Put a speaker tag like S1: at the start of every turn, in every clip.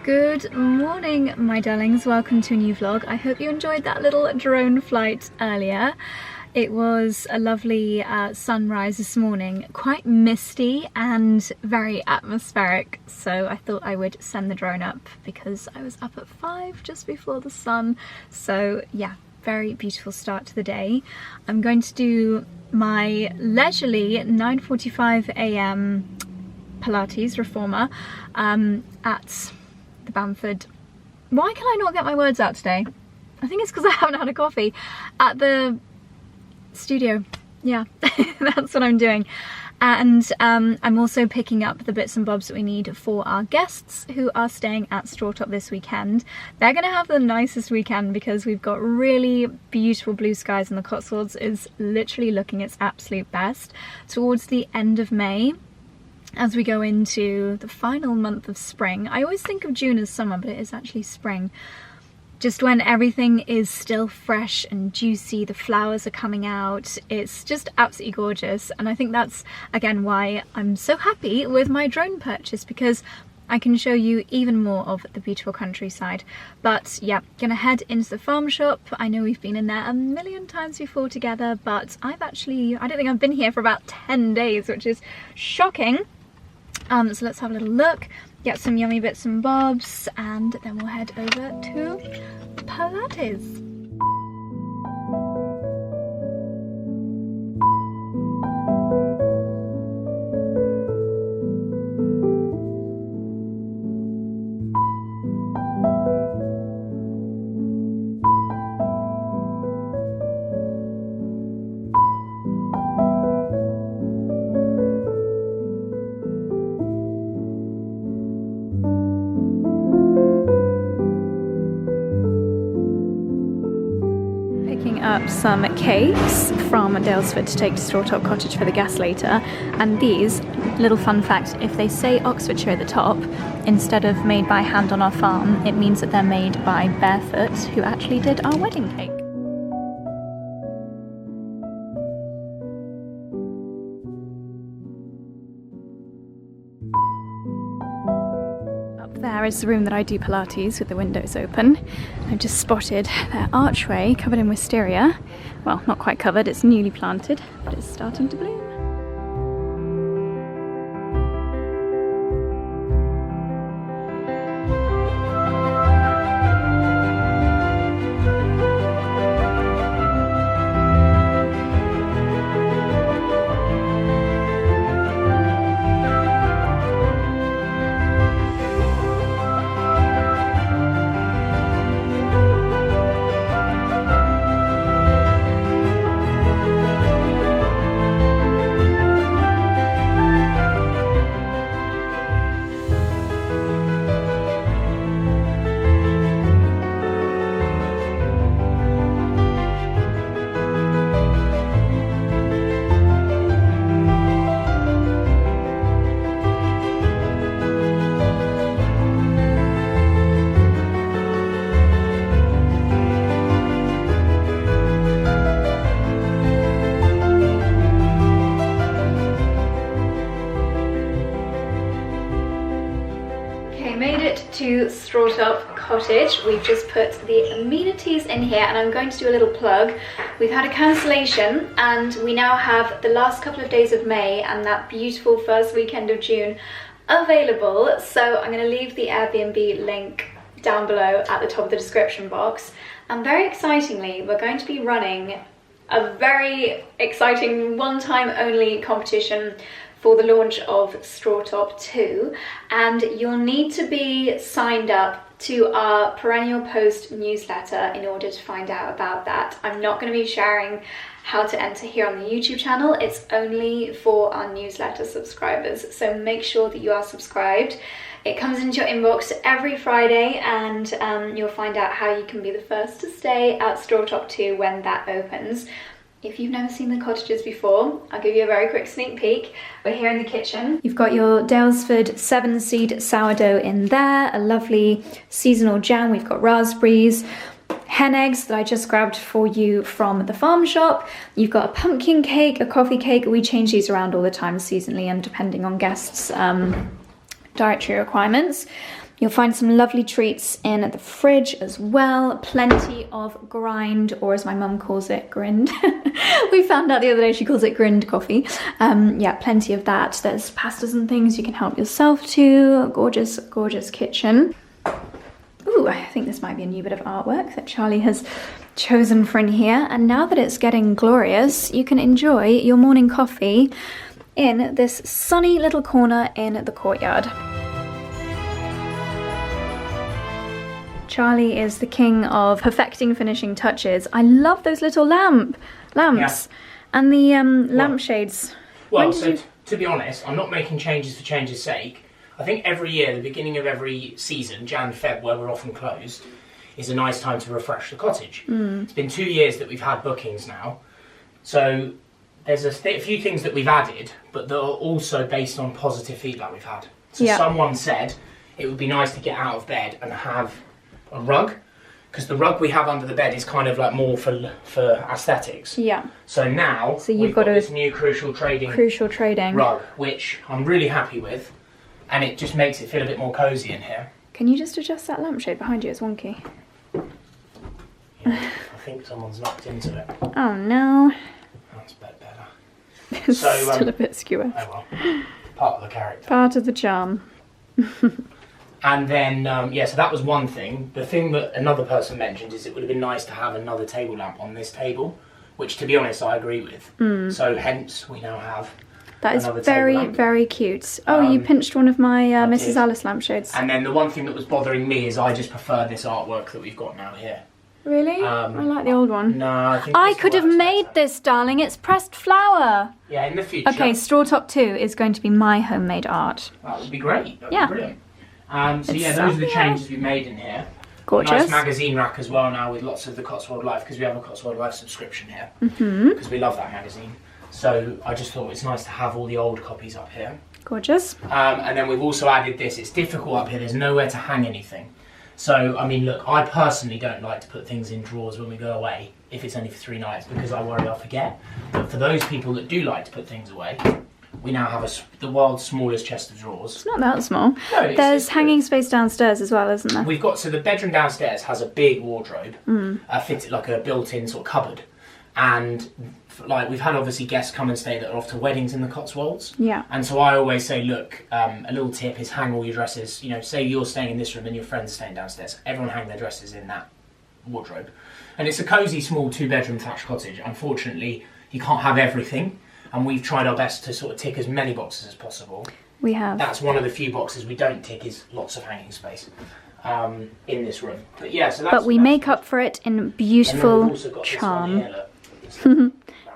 S1: Good morning, my darlings. Welcome to a new vlog. I hope you enjoyed that little drone flight earlier. It was a lovely sunrise this morning, quite misty and very atmospheric, so I thought I would send the drone up because I was up at 5 just before the sun. So yeah, very beautiful start to the day. I'm going to do my leisurely 9:45 a.m. Pilates reformer at the Bamford. Why can I not get my words out today? I think it's because I haven't had a coffee. At the studio. Yeah, that's what I'm doing. And I'm also picking up the bits and bobs that we need for our guests who are staying at Strawtop this weekend. They're going to have the nicest weekend because we've got really beautiful blue skies, and the Cotswolds is literally looking its absolute best towards the end of May. As we go into the final month of spring. I always think of June as summer, but it is actually spring. Just when everything is still fresh and juicy, the flowers are coming out. It's just absolutely gorgeous. And I think that's, again, why I'm so happy with my drone purchase, because I can show you even more of the beautiful countryside. But yeah, gonna head into the farm shop. I know we've been in there a million times before together, but I don't think I've been here for about 10 days, which is shocking. So let's have a little look, get some yummy bits and bobs, and then we'll head over to Pilates. Up some cakes from Daylesford to take to Strawtop cottage for the guests later, and these, little fun fact, if they say 𝑭𝒊𝒏𝒅 at the top instead of made by hand on our farm, it means that they're made by Barefoot, who actually did our wedding cake. There is the room that I do Pilates with the windows open. I've just spotted their archway covered in wisteria. Well, not quite covered, it's newly planted, but it's starting to bloom. To Strawtop cottage. We've just put the amenities in here, and I'm going to do a little plug. We've had a cancellation and we now have the last couple of days of May and that beautiful first weekend of June available, so I'm going to leave the Airbnb link down below at the top of the description box. And very excitingly, we're going to be running a very exciting one-time only competition for the launch of Strawtop 2, and you'll need to be signed up to our perennial post newsletter in order to find out about that. I'm not going to be sharing how to enter here on the YouTube channel, it's only for our newsletter subscribers, so make sure that you are subscribed. It comes into your inbox every Friday, and you'll find out how you can be the first to stay at Strawtop 2 when that opens. If you've never seen the cottages before, I'll give you a very quick sneak peek. We're here in the kitchen. You've got your Daylesford 7-seed sourdough in there, a lovely seasonal jam. We've got raspberries, hen eggs that I just grabbed for you from the farm shop. You've got a pumpkin cake, a coffee cake. We change these around all the time seasonally and depending on guests' dietary requirements. You'll find some lovely treats in the fridge as well. Plenty of grind, or as my mum calls it, grind. We found out the other day she calls it grind coffee. Yeah, plenty of that. There's pastas and things you can help yourself to. Gorgeous, gorgeous kitchen. Ooh, I think this might be a new bit of artwork that Charlie has chosen for in here. And now that it's getting glorious, you can enjoy your morning coffee in this sunny little corner in the courtyard. Charlie is the king of perfecting finishing touches. I love those little lamps, yeah. And the lampshades.
S2: Well, so to be honest, I'm not making changes for change's sake. I think every year, the beginning of every season, Jan, Feb, where we're often closed, is a nice time to refresh the cottage. It's been 2 years that we've had bookings now. So there's a few things that we've added, but that are also based on positive feedback we've had. So someone said it would be nice to get out of bed and have a rug, because the rug we have under the bed is kind of like more for aesthetics. Yeah. So now we've got this new crucial trading rug, which I'm really happy with, and it just makes it feel a bit more cozy in here. Can you just adjust that lampshade behind you? It's wonky. Yeah, I think someone's knocked into it. Oh no. That's a bit better. It's still a bit skewer. Oh well. Part of the character. Part of the charm. And then, yeah, so that was one thing. The thing that another person mentioned is it would have been nice to have another table lamp on this table, which, to be honest, I agree with. So hence, we now have that is very, very cute. Oh, you pinched one of my Mrs. Alice lampshades. And then the one thing that was bothering me is I just prefer this artwork that we've got now here. Really? I like the old one. No, I think I could have made this, darling. It's pressed flower. Yeah, in the future. Okay, Strawtop 2 is going to be my homemade art. That would be great. That would be brilliant. So yeah, those are the changes we've made in here. Gorgeous. Nice magazine rack as well now with lots of the Cotswold Life, because we have a Cotswold Life subscription here. Because we love that magazine. So I just thought it's nice to have all the old copies up here. Gorgeous. And then we've also added this. It's difficult up here. There's nowhere to hang anything. So, I mean, look, I personally don't like to put things in drawers when we go away, if it's only for 3 nights, because I worry I'll forget. But for those people that do like to put things away, we now have the world's smallest chest of drawers. It's not that small. No, there's hanging space downstairs as well, isn't there? We've got, so the bedroom downstairs has a big wardrobe, fitted like a built-in sort of cupboard. And like we've had obviously guests come and stay that are off to weddings in the Cotswolds. Yeah. And so I always say, look, a little tip is hang all your dresses. You know, say you're staying in this room and your friends are staying downstairs. Everyone hang their dresses in that wardrobe. And it's a cosy, small 2-bedroom thatched cottage. Unfortunately, you can't have everything. And we've tried our best to sort of tick as many boxes as possible. We have. That's one of the few boxes we don't tick, is lots of hanging space in this room. But yeah, so that's... But we make up for it in beautiful charm.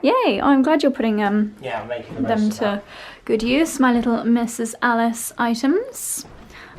S2: Yay! Oh, I'm glad you're putting them to good use. My little Mrs. Alice items.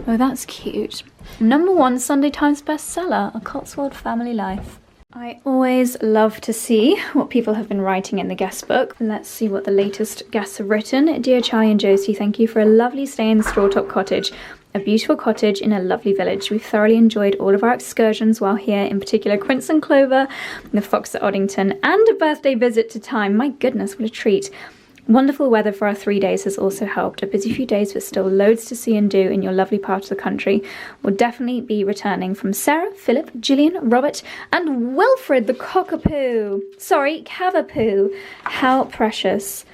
S2: Oh, that's cute. #1 Sunday Times bestseller, A Cotswold Family Life. I always love to see what people have been writing in the guest book. Let's see what the latest guests have written. Dear Charlie and Josie, thank you for a lovely stay in Strawtop Cottage. A beautiful cottage in a lovely village. We've thoroughly enjoyed all of our excursions while here, in particular Quince and Clover, the Fox at Oddington, and a birthday visit to Time. My goodness, what a treat. Wonderful weather for our 3 days has also helped. A busy few days, but still loads to see and do in your lovely part of the country. We'll definitely be returning from Sarah, Philip, Gillian, Robert, and Wilfred the cockapoo. Sorry, Cavapoo. How precious.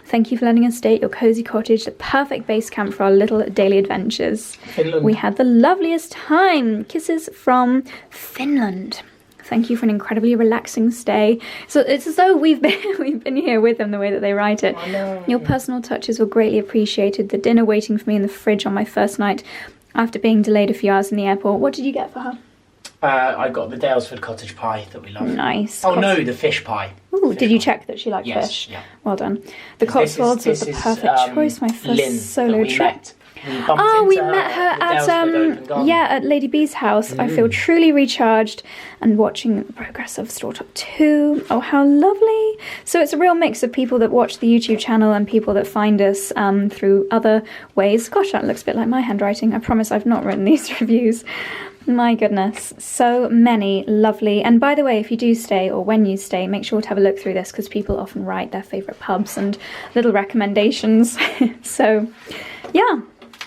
S2: Thank you for letting us stay at your cosy cottage, the perfect base camp for our little daily adventures. Finland. We had the loveliest time. Kisses from Finland. Thank you for an incredibly relaxing stay. So it's as though we've been here with them, the way that they write it. Your personal touches were greatly appreciated. The dinner waiting for me in the fridge on my first night after being delayed a few hours in the airport. What did you get for her? I got the Daylesford cottage pie that we love. Nice. Oh no, the fish pie. Ooh, did you check that she liked fish? Yeah. Well done. The Cotswolds was the perfect choice. My first solo trip. We met her at Lady B's house. I feel truly recharged and watching the progress of Strawtop 2. Oh, how lovely. So it's a real mix of people that watch the YouTube channel and people that find us through other ways. Gosh, that looks a bit like my handwriting. I promise I've not written these reviews. My goodness, so many lovely. And by the way, if you do stay or when you stay, make sure to have a look through this, because people often write their favourite pubs and little recommendations. So yeah,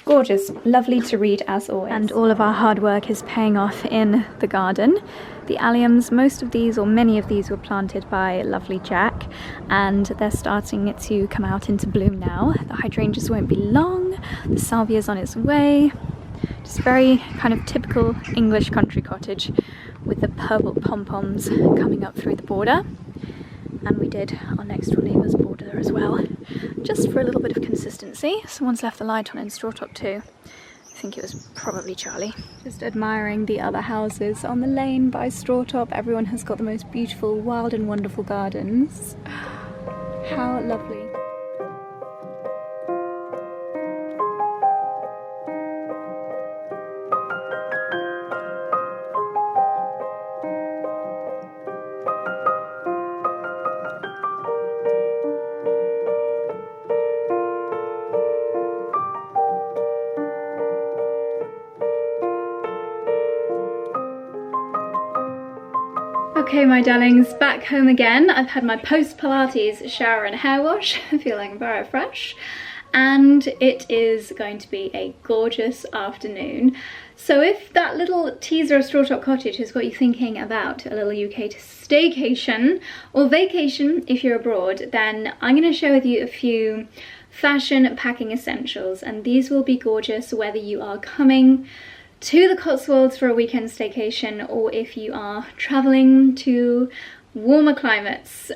S1: Gorgeous, lovely to read as always. And all of our hard work is paying off in the garden. The alliums, most of these or many of these were planted by lovely Jack, and they're starting to come out into bloom now. The hydrangeas won't be long, the salvia's on its way. Just very kind of typical English country cottage with the purple pom-poms coming up through the border. And we did our next door neighbour's border as well, just for a little bit of consistency. Someone's left the light on in Strawtop too. I think it was probably Charlie. Just admiring the other houses on the lane by Strawtop. Everyone has got the most beautiful, wild and wonderful gardens. How lovely. Okay, my darlings, back home again. I've had my post-Pilates shower and hair wash, feeling very fresh, and it is going to be a gorgeous afternoon. So if that little teaser of Strawtop Cottage has got you thinking about a little UK staycation or vacation if you're abroad, then I'm going to share with you a few fashion packing essentials, and these will be gorgeous whether you are coming to the Cotswolds for a weekend staycation or if you are travelling to warmer climates,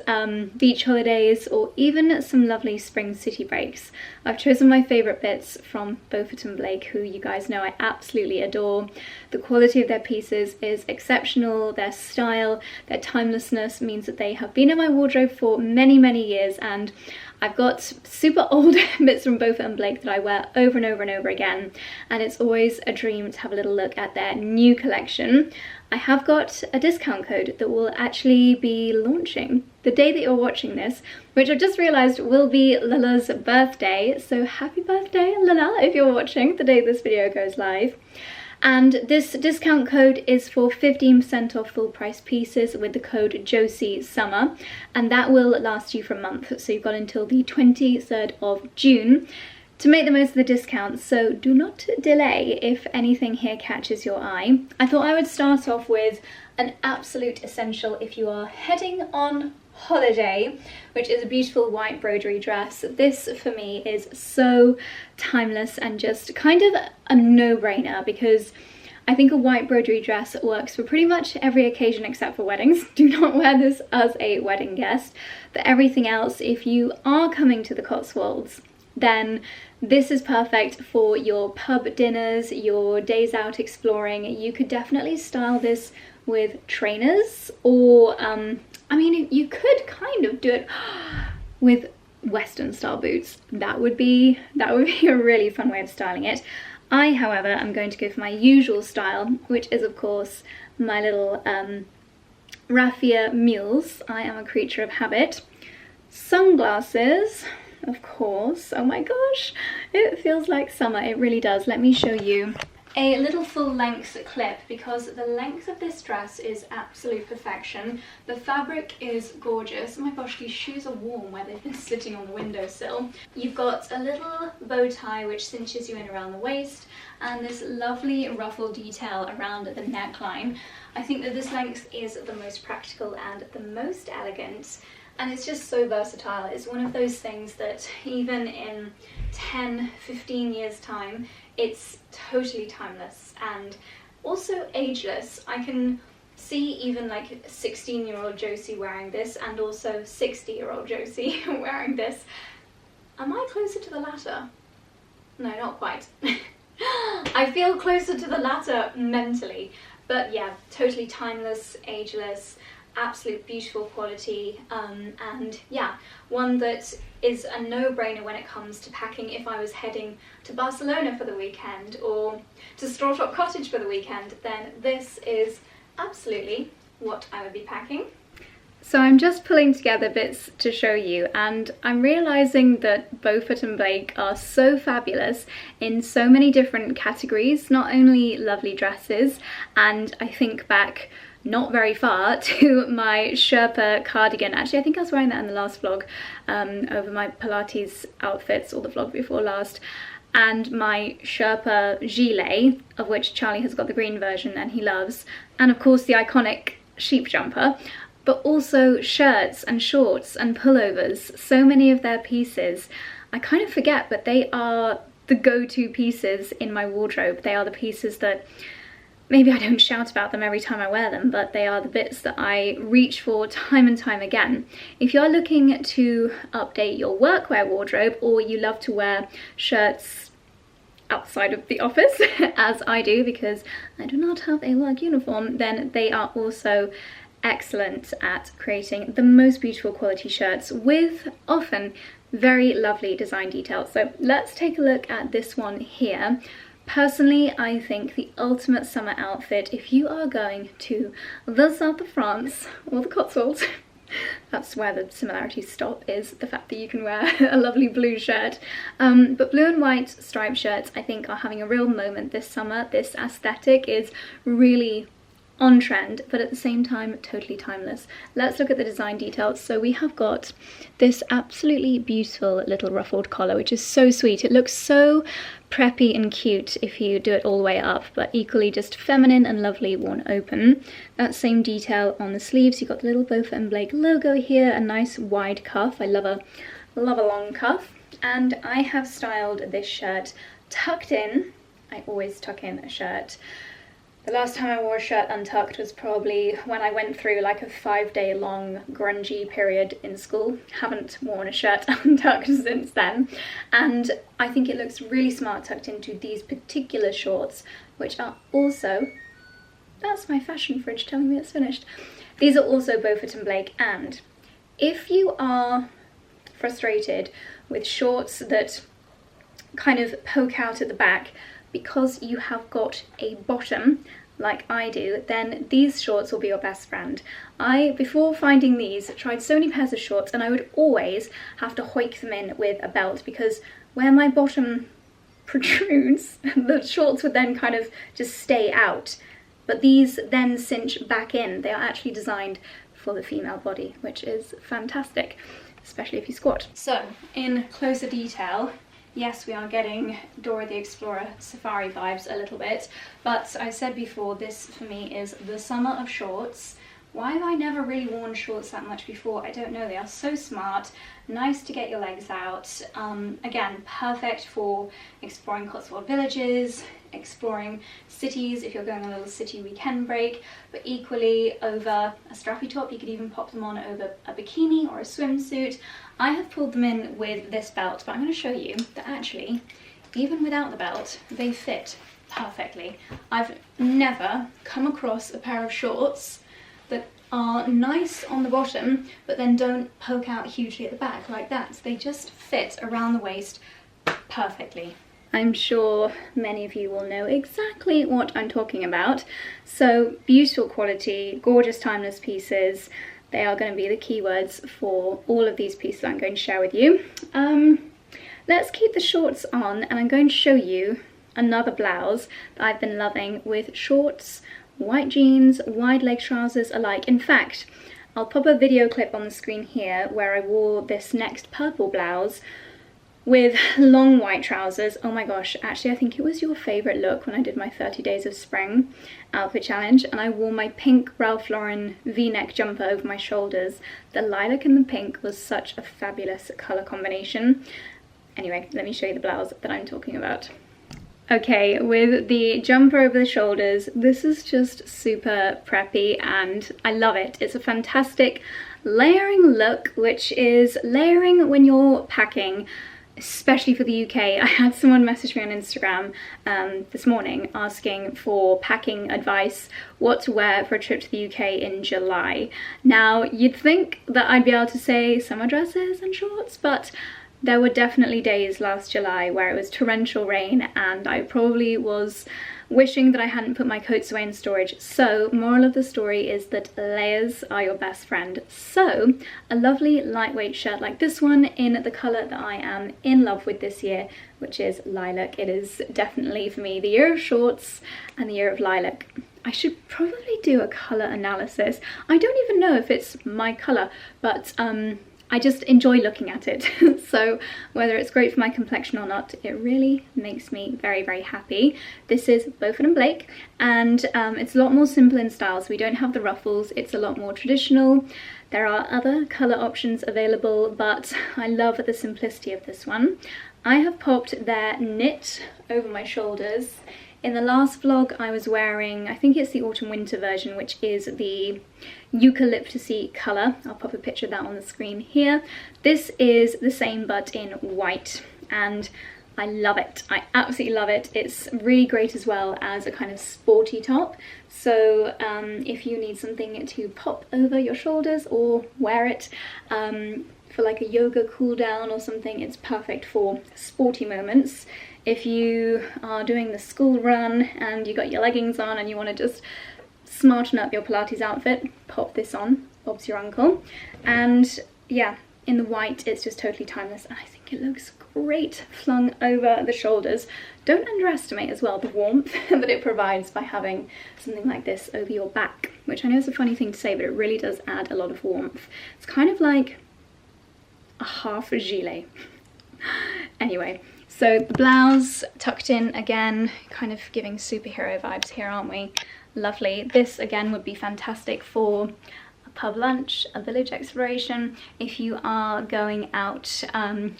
S1: beach holidays, or even some lovely spring city breaks. I've chosen my favourite bits from Beaufort Blake, who you guys know I absolutely adore. The quality of their pieces is exceptional, their style, their timelessness means that they have been in my wardrobe for many, many years, and I've got super old bits from Beaufort Blake that I wear over and over and over again, and it's always a dream to have a little look at their new collection. I have got a discount code that will actually be launching the day that you're watching this, which I've just realised will be Lila's birthday, so happy birthday Lila if you're watching the day this video goes live. And this discount code is for 15% off full price pieces with the code 𝑗OSIE_SUMMER, and that will last you for a month, so you've got until the 23rd of June to make the most of the discounts, so do not delay if anything here catches your eye. I thought I would start off with an absolute essential if you are heading on holiday, which is a beautiful white broderie dress. This for me is so timeless and just kind of a no-brainer, because I think a white broderie dress works for pretty much every occasion except for weddings. Do not wear this as a wedding guest. But everything else, if you are coming to the Cotswolds, then this is perfect for your pub dinners, your days out exploring. You could definitely style this with trainers, or I mean, you could kind of do it with Western style boots. That would be a really fun way of styling it. I, however, am going to go for my usual style, which is of course my little raffia mules. I am a creature of habit. Sunglasses, of course. Oh my gosh, it feels like summer, it really does. Let me show you a little full length clip, because the length of this dress is absolute perfection. The fabric is gorgeous. Oh my gosh, these shoes are warm where they've been sitting on the windowsill. You've got a little bow tie which cinches you in around the waist, and this lovely ruffle detail around the neckline. I think that this length is the most practical and the most elegant, and it's just so versatile. It's one of those things that even in 10, 15 years time, it's totally timeless and also ageless. I can see even like 16-year-old Josie wearing this, and also 60-year-old Josie wearing this. Am I closer to the latter? No, not quite. I feel closer to the latter mentally, but yeah, totally timeless, ageless, absolute beautiful quality, and yeah, one that is a no-brainer when it comes to packing if I was heading to Barcelona for the weekend or to Strawtop Cottage for the weekend. Then this is absolutely what I would be packing. So I'm just pulling together bits to show you, and I'm realising that Beaufort Blake are so fabulous in so many different categories, not only lovely dresses, and I think back not very far to my 𝑭𝒊𝒏𝒅 cardigan. Actually, I think I was wearing that in the last vlog over my Pilates outfits, or the vlog before last. and my Sherpa gilet, of which Charlie has got the green version and he loves, and of course the iconic sheep jumper, but also shirts and shorts and pullovers. So many of their pieces, I kind of forget, but they are the go-to pieces in my wardrobe. They are the pieces that, maybe I don't shout about them every time I wear them, but they are the bits that I reach for time and time again. If you're looking to update your workwear wardrobe, or you love to wear shirts outside of the office, as I do because I do not have a work uniform, then they are also excellent at creating the most beautiful quality shirts with often very lovely design details. So let's take a look at this one here. Personally, I think the ultimate summer outfit, if you are going to the south of France or the Cotswolds, that's where the similarities stop, is the fact that you can wear a lovely blue shirt. But blue and white striped shirts, I think, are having a real moment this summer. This aesthetic is really on trend, but at the same time totally timeless. Let's look at the design details. So we have got this absolutely beautiful little ruffled collar, which is so sweet. It looks so preppy and cute if you do it all the way up, but equally just feminine and lovely worn open. That same detail on the sleeves. You've got the little Beaufort Blake logo here, a nice wide cuff. I love a long cuff. And I have styled this shirt tucked in. I always tuck in a shirt. The last time I wore a shirt untucked was probably when I went through like a 5-day long grungy period in school. Haven't worn a shirt untucked since then. And I think it looks really smart tucked into these particular shorts, which are also, that's my fashion fridge telling me it's finished. These are also Beaufort Blake, and if you are frustrated with shorts that kind of poke out at the back, because you have got a bottom like I do, then these shorts will be your best friend. I, before finding these, tried so many pairs of shorts, and I would always have to hoik them in with a belt, because where my bottom protrudes, the shorts would then kind of just stay out. But these then cinch back in. They are actually designed for the female body, which is fantastic, especially if you squat. So, in closer detail, yes, we are getting Dora the Explorer safari vibes a little bit, but I said before, this for me is the summer of shorts. Why have I never really worn shorts that much before? I don't know. They are so smart, nice to get your legs out. Again, perfect for exploring Cotswold villages, exploring cities if you're going on a little city weekend break, but equally over a strappy top. You could even pop them on over a bikini or a swimsuit. I have pulled them in with this belt, but I'm going to show you that actually, even without the belt, they fit perfectly. I've never come across a pair of shorts that are nice on the bottom, but then don't poke out hugely at the back like that. They just fit around the waist perfectly. I'm sure many of you will know exactly what I'm talking about. So beautiful quality, gorgeous timeless pieces. They are going to be the keywords for all of these pieces I'm going to share with you. Let's keep the shorts on, and I'm going to show you another blouse that I've been loving with shorts, white jeans, wide leg trousers alike. In fact, I'll pop a video clip on the screen here where I wore this next purple blouse with long white trousers. Oh my gosh, actually I think it was your favourite look when I did my 30 days of spring outfit challenge, and I wore my pink Ralph Lauren v-neck jumper over my shoulders. The lilac and the pink was such a fabulous colour combination. Anyway, let me show you the blouse that I'm talking about. Okay, with the jumper over the shoulders, this is just super preppy and I love it. It's a fantastic layering look, which is layering when you're packing, especially for the UK. I had someone message me on Instagram this morning asking for packing advice, what to wear for a trip to the UK in July. Now, you'd think that I'd be able to say summer dresses and shorts, but there were definitely days last July where it was torrential rain and I probably was wishing that I hadn't put my coats away in storage. So, moral of the story is that layers are your best friend. So, a lovely lightweight shirt like this one in the colour that I am in love with this year, which is lilac. It is definitely for me the year of shorts and the year of lilac. I should probably do a colour analysis. I don't even know if it's my colour, but I just enjoy looking at it. So whether it's great for my complexion or not, it really makes me very, very happy. This is Beaufort Blake, and it's a lot more simple in style, so we don't have the ruffles. It's a lot more traditional. There are other colour options available, but I love the simplicity of this one. I have popped their knit over my shoulders. In the last vlog I was wearing, I think it's the autumn winter version, which is the 𝑭𝒊𝒏𝒂𝒕 colour. I'll pop a picture of that on the screen here. This is the same but in white, and I love it. I absolutely love it. It's really great as well as a kind of sporty top. So if you need something to pop over your shoulders or wear it for like a yoga cool down or something, it's perfect for sporty moments. If you are doing the school run and you got your leggings on and you want to just smarten up your Pilates outfit, pop this on, Bob's your uncle. And yeah, in the white, it's just totally timeless, and I think it looks great flung over the shoulders. Don't underestimate as well the warmth that it provides by having something like this over your back, which I know is a funny thing to say, but it really does add a lot of warmth. It's kind of like a half gilet. Anyway, so the blouse tucked in again, kind of giving superhero vibes here, aren't we? Lovely. This again would be fantastic for a pub lunch, a village exploration, if you are going out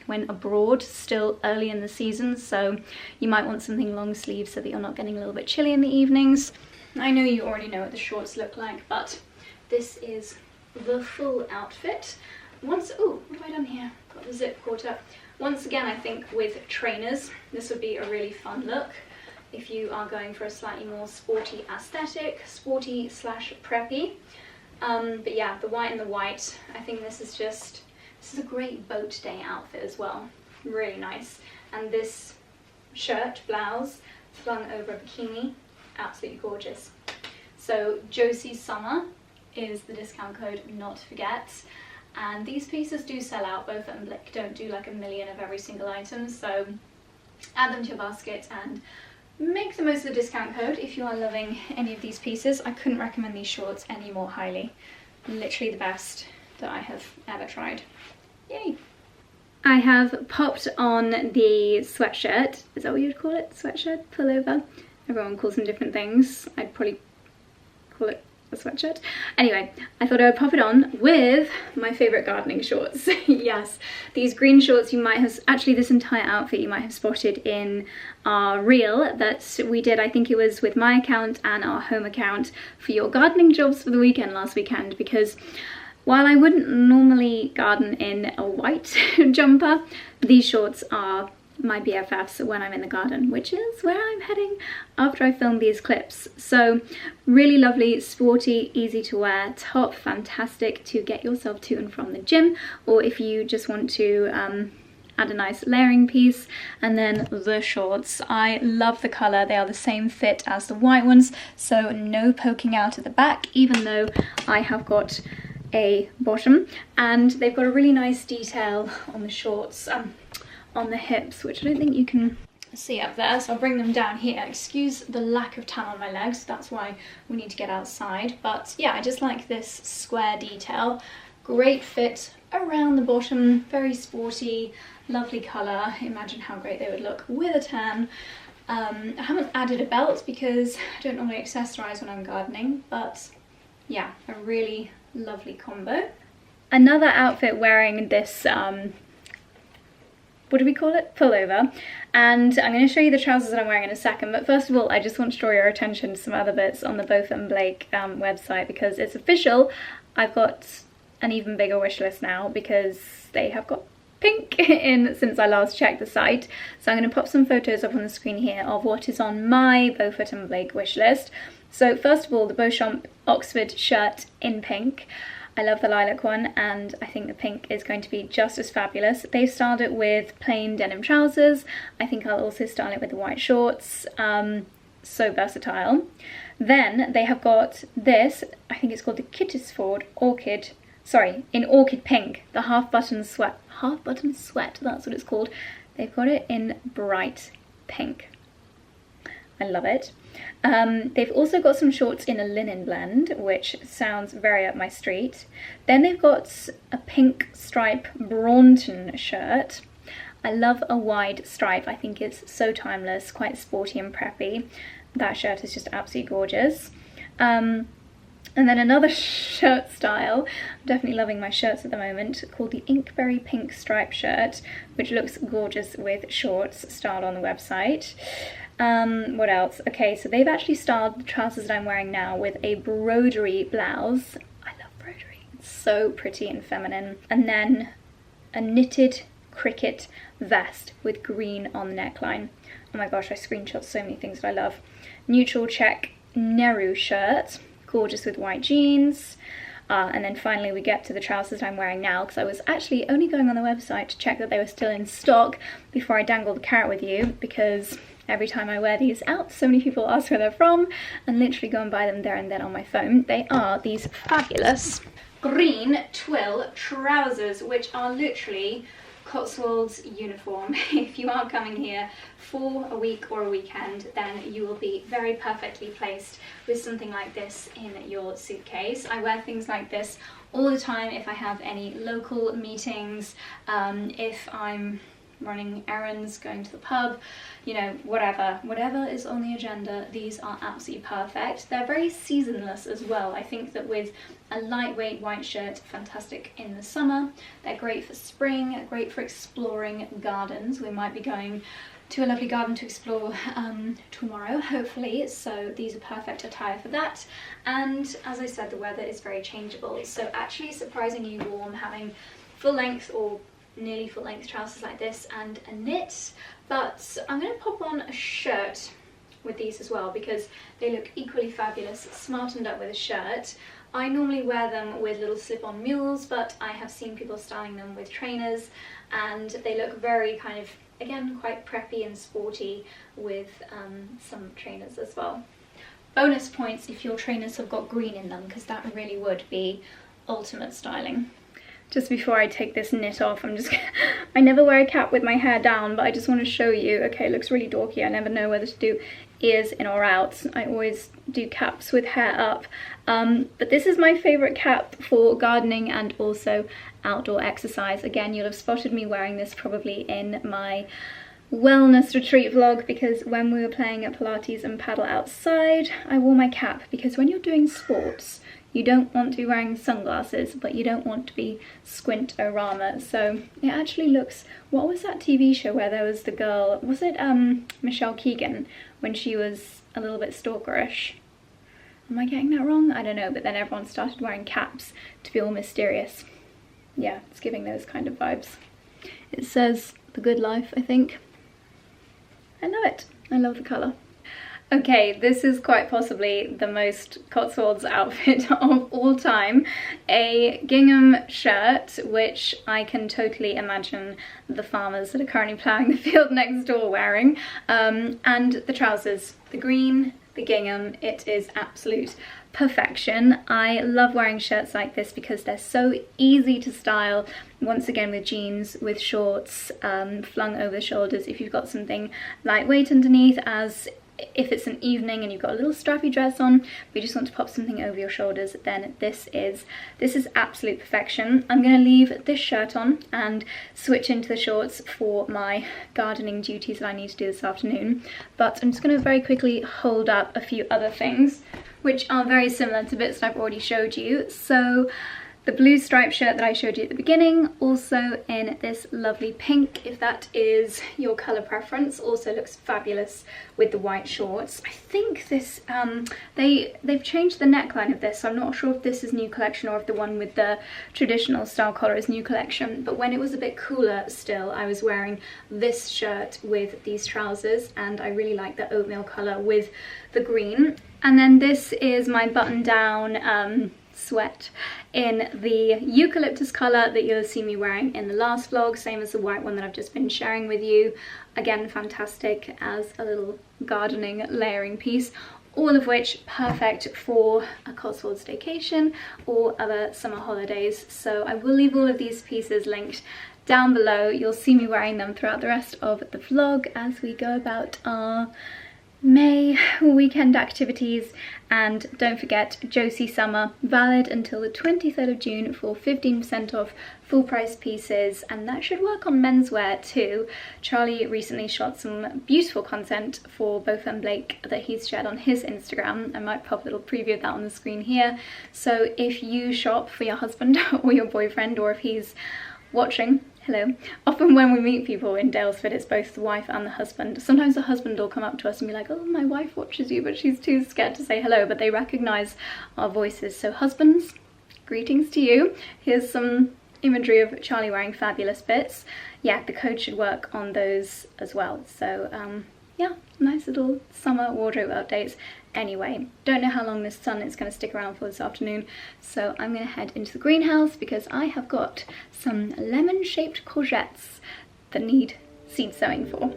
S1: when abroad, still early in the season, so you might want something long sleeve so that you're not getting a little bit chilly in the evenings. I know you already know what the shorts look like, but this is the full outfit. Once, oh, what have I done here? Got the zip caught up. Once again, I think with trainers, this would be a really fun look if you are going for a slightly more sporty aesthetic, sporty slash preppy. But yeah, the white and the white, I think this is a great boat day outfit as well. Really nice. And this shirt, blouse, flung over a bikini, absolutely gorgeous. So Josie's Summer is the discount code, not to forget. And these pieces do sell out. Beaufort Blake don't do like a million of every single item, so add them to your basket and make the most of the discount code if you are loving any of these pieces. I couldn't recommend these shorts any more highly. Literally the best that I have ever tried. Yay! I have popped on the sweatshirt. Is that what you would call it? Sweatshirt? Pullover? Everyone calls them different things. I'd probably call it a sweatshirt. Anyway, I thought I would pop it on with my favourite gardening shorts. Yes, these green shorts you might have, actually this entire outfit you might have spotted in our reel that we did, I think it was with my account and our home account for your gardening jobs for the weekend last weekend, because while I wouldn't normally garden in a white jumper, these shorts are my BFFs when I'm in the garden, which is where I'm heading after I film these clips. So really lovely, sporty, easy to wear top, fantastic to get yourself to and from the gym, or if you just want to add a nice layering piece. And then the shorts, I love the colour. They are the same fit as the white ones, so no poking out at the back, even though I have got a bottom, and they've got a really nice detail on the shorts, on the hips, which I don't think you can see up there, so I'll bring them down here. Excuse the lack of tan on my legs, that's why we need to get outside. But yeah, I just like this square detail. Great fit around the bottom, very sporty, lovely colour. Imagine how great they would look with a tan. I haven't added a belt because I don't normally accessorise when I'm gardening, but yeah, a really lovely combo. Another outfit wearing this what do we call it? Pullover. And I'm going to show you the trousers that I'm wearing in a second, but first of all I just want to draw your attention to some other bits on the Beaufort Blake website, because it's official. I've got an even bigger wish list now because they have got pink in since I last checked the site. So I'm going to pop some photos up on the screen here of what is on my Beaufort Blake wish list. So first of all, the Beauchamp Oxford shirt in pink. I love the lilac one, and I think the pink is going to be just as fabulous. They've styled it with plain denim trousers. I think I'll also style it with the white shorts. So versatile. Then they have got this, I think it's called the Daylesford Orchid, sorry, in orchid pink, the half button sweat, that's what it's called. They've got it in bright pink. I love it. They've also got some shorts in a linen blend, which sounds very up my street. Then they've got a pink stripe Braunton shirt. I love a wide stripe. I think it's so timeless, quite sporty and preppy. That shirt is just absolutely gorgeous. And then another shirt style, I'm definitely loving my shirts at the moment, called the Inkberry Pink Stripe shirt, which looks gorgeous with shorts styled on the website. What else? Okay, so they've actually styled the trousers that I'm wearing now with a broderie blouse. I love broderie. It's so pretty and feminine. And then a knitted cricket vest with green on the neckline. Oh my gosh, I screenshot so many things that I love. Neutral check Nehru shirt, gorgeous with white jeans. And then finally we get to the trousers I'm wearing now, because I was actually only going on the website to check that they were still in stock before I dangled the carrot with you, because every time I wear these out, so many people ask where they're from and literally go and buy them there and then on my phone. They are these fabulous green twill trousers, which are literally Cotswolds uniform. If you are coming here for a week or a weekend, then you will be very perfectly placed with something like this in your suitcase. I wear things like this all the time if I have any local meetings, if I'm running errands, going to the pub, you know, whatever is on the agenda, these are absolutely perfect. They're very seasonless as well. I think that with a lightweight white shirt, fantastic in the summer. They're great for spring, great for exploring gardens. We might be going to a lovely garden to explore tomorrow, hopefully, so these are perfect attire for that. And as I said, the weather is very changeable, so actually surprisingly warm, having full length or nearly full length trousers like this and a knit. But I'm going to pop on a shirt with these as well, because they look equally fabulous, smartened up with a shirt. I normally wear them with little slip-on mules, but I have seen people styling them with trainers, and they look very kind of, again, quite preppy and sporty with some trainers as well. Bonus points if your trainers have got green in them, because that really would be ultimate styling. Just before I take this knit off, I never wear a cap with my hair down, but I just want to show you. Okay, it looks really dorky. I never know whether to do ears in or out. I always do caps with hair up. But this is my favourite cap for gardening and also outdoor exercise. Again, you'll have spotted me wearing this probably in my wellness retreat vlog, because when we were playing at Pilates and paddle outside, I wore my cap, because when you're doing sports, you don't want to be wearing sunglasses, but you don't want to be 𝑭𝒊𝒏𝒅. So it actually looks, what was that TV show where there was the girl, was it Michelle Keegan, when she was a little bit stalkerish? Am I getting that wrong? I don't know, but then everyone started wearing caps to be all mysterious. Yeah, it's giving those kind of vibes. It says The Good Life, I think. I love it. I love the colour. Okay, this is quite possibly the most Cotswolds outfit of all time. A gingham shirt, which I can totally imagine the farmers that are currently ploughing the field next door wearing. And the trousers, the green, the gingham, it is absolute perfection. I love wearing shirts like this because they're so easy to style, once again with jeans, with shorts, flung over the shoulders if you've got something lightweight underneath, as if it's an evening and you've got a little strappy dress on, but you just want to pop something over your shoulders, then this is absolute perfection. I'm going to leave this shirt on and switch into the shorts for my gardening duties that I need to do this afternoon. But I'm just going to very quickly hold up a few other things, which are very similar to bits that I've already showed you. So the blue striped shirt that I showed you at the beginning, also in this lovely pink, if that is your colour preference, also looks fabulous with the white shorts. I think this, they've changed the neckline of this, so I'm not sure if this is new collection or if the one with the traditional style collar is new collection, but when it was a bit cooler still, I was wearing this shirt with these trousers, and I really like the oatmeal colour with the green. And then this is my button down sweat in the eucalyptus colour that you'll see me wearing in the last vlog, same as the white one that I've just been sharing with you. Again, fantastic as a little gardening layering piece, all of which perfect for a Cotswold staycation or other summer holidays. So I will leave all of these pieces linked down below. You'll see me wearing them throughout the rest of the vlog as we go about our May weekend activities, and don't forget Josie Summer, valid until the 23rd of June for 15% off full price pieces, and that should work on menswear too. Charlie recently shot some beautiful content for Beaufort Blake that he's shared on his Instagram. I might pop a little preview of that on the screen here. So if you shop for your husband or your boyfriend, or if he's watching, hello. Often when we meet people in Daylesford, it's both the wife and the husband. Sometimes the husband will come up to us and be like, oh, my wife watches you, but she's too scared to say hello, but they recognise our voices. So husbands, greetings to you. Here's some imagery of Charlie wearing fabulous bits. Yeah, the code should work on those as well. So yeah, nice little summer wardrobe updates. Anyway, don't know how long this sun is going to stick around for this afternoon, so I'm going to head into the greenhouse because I have got some lemon-shaped courgettes that need seed sowing for.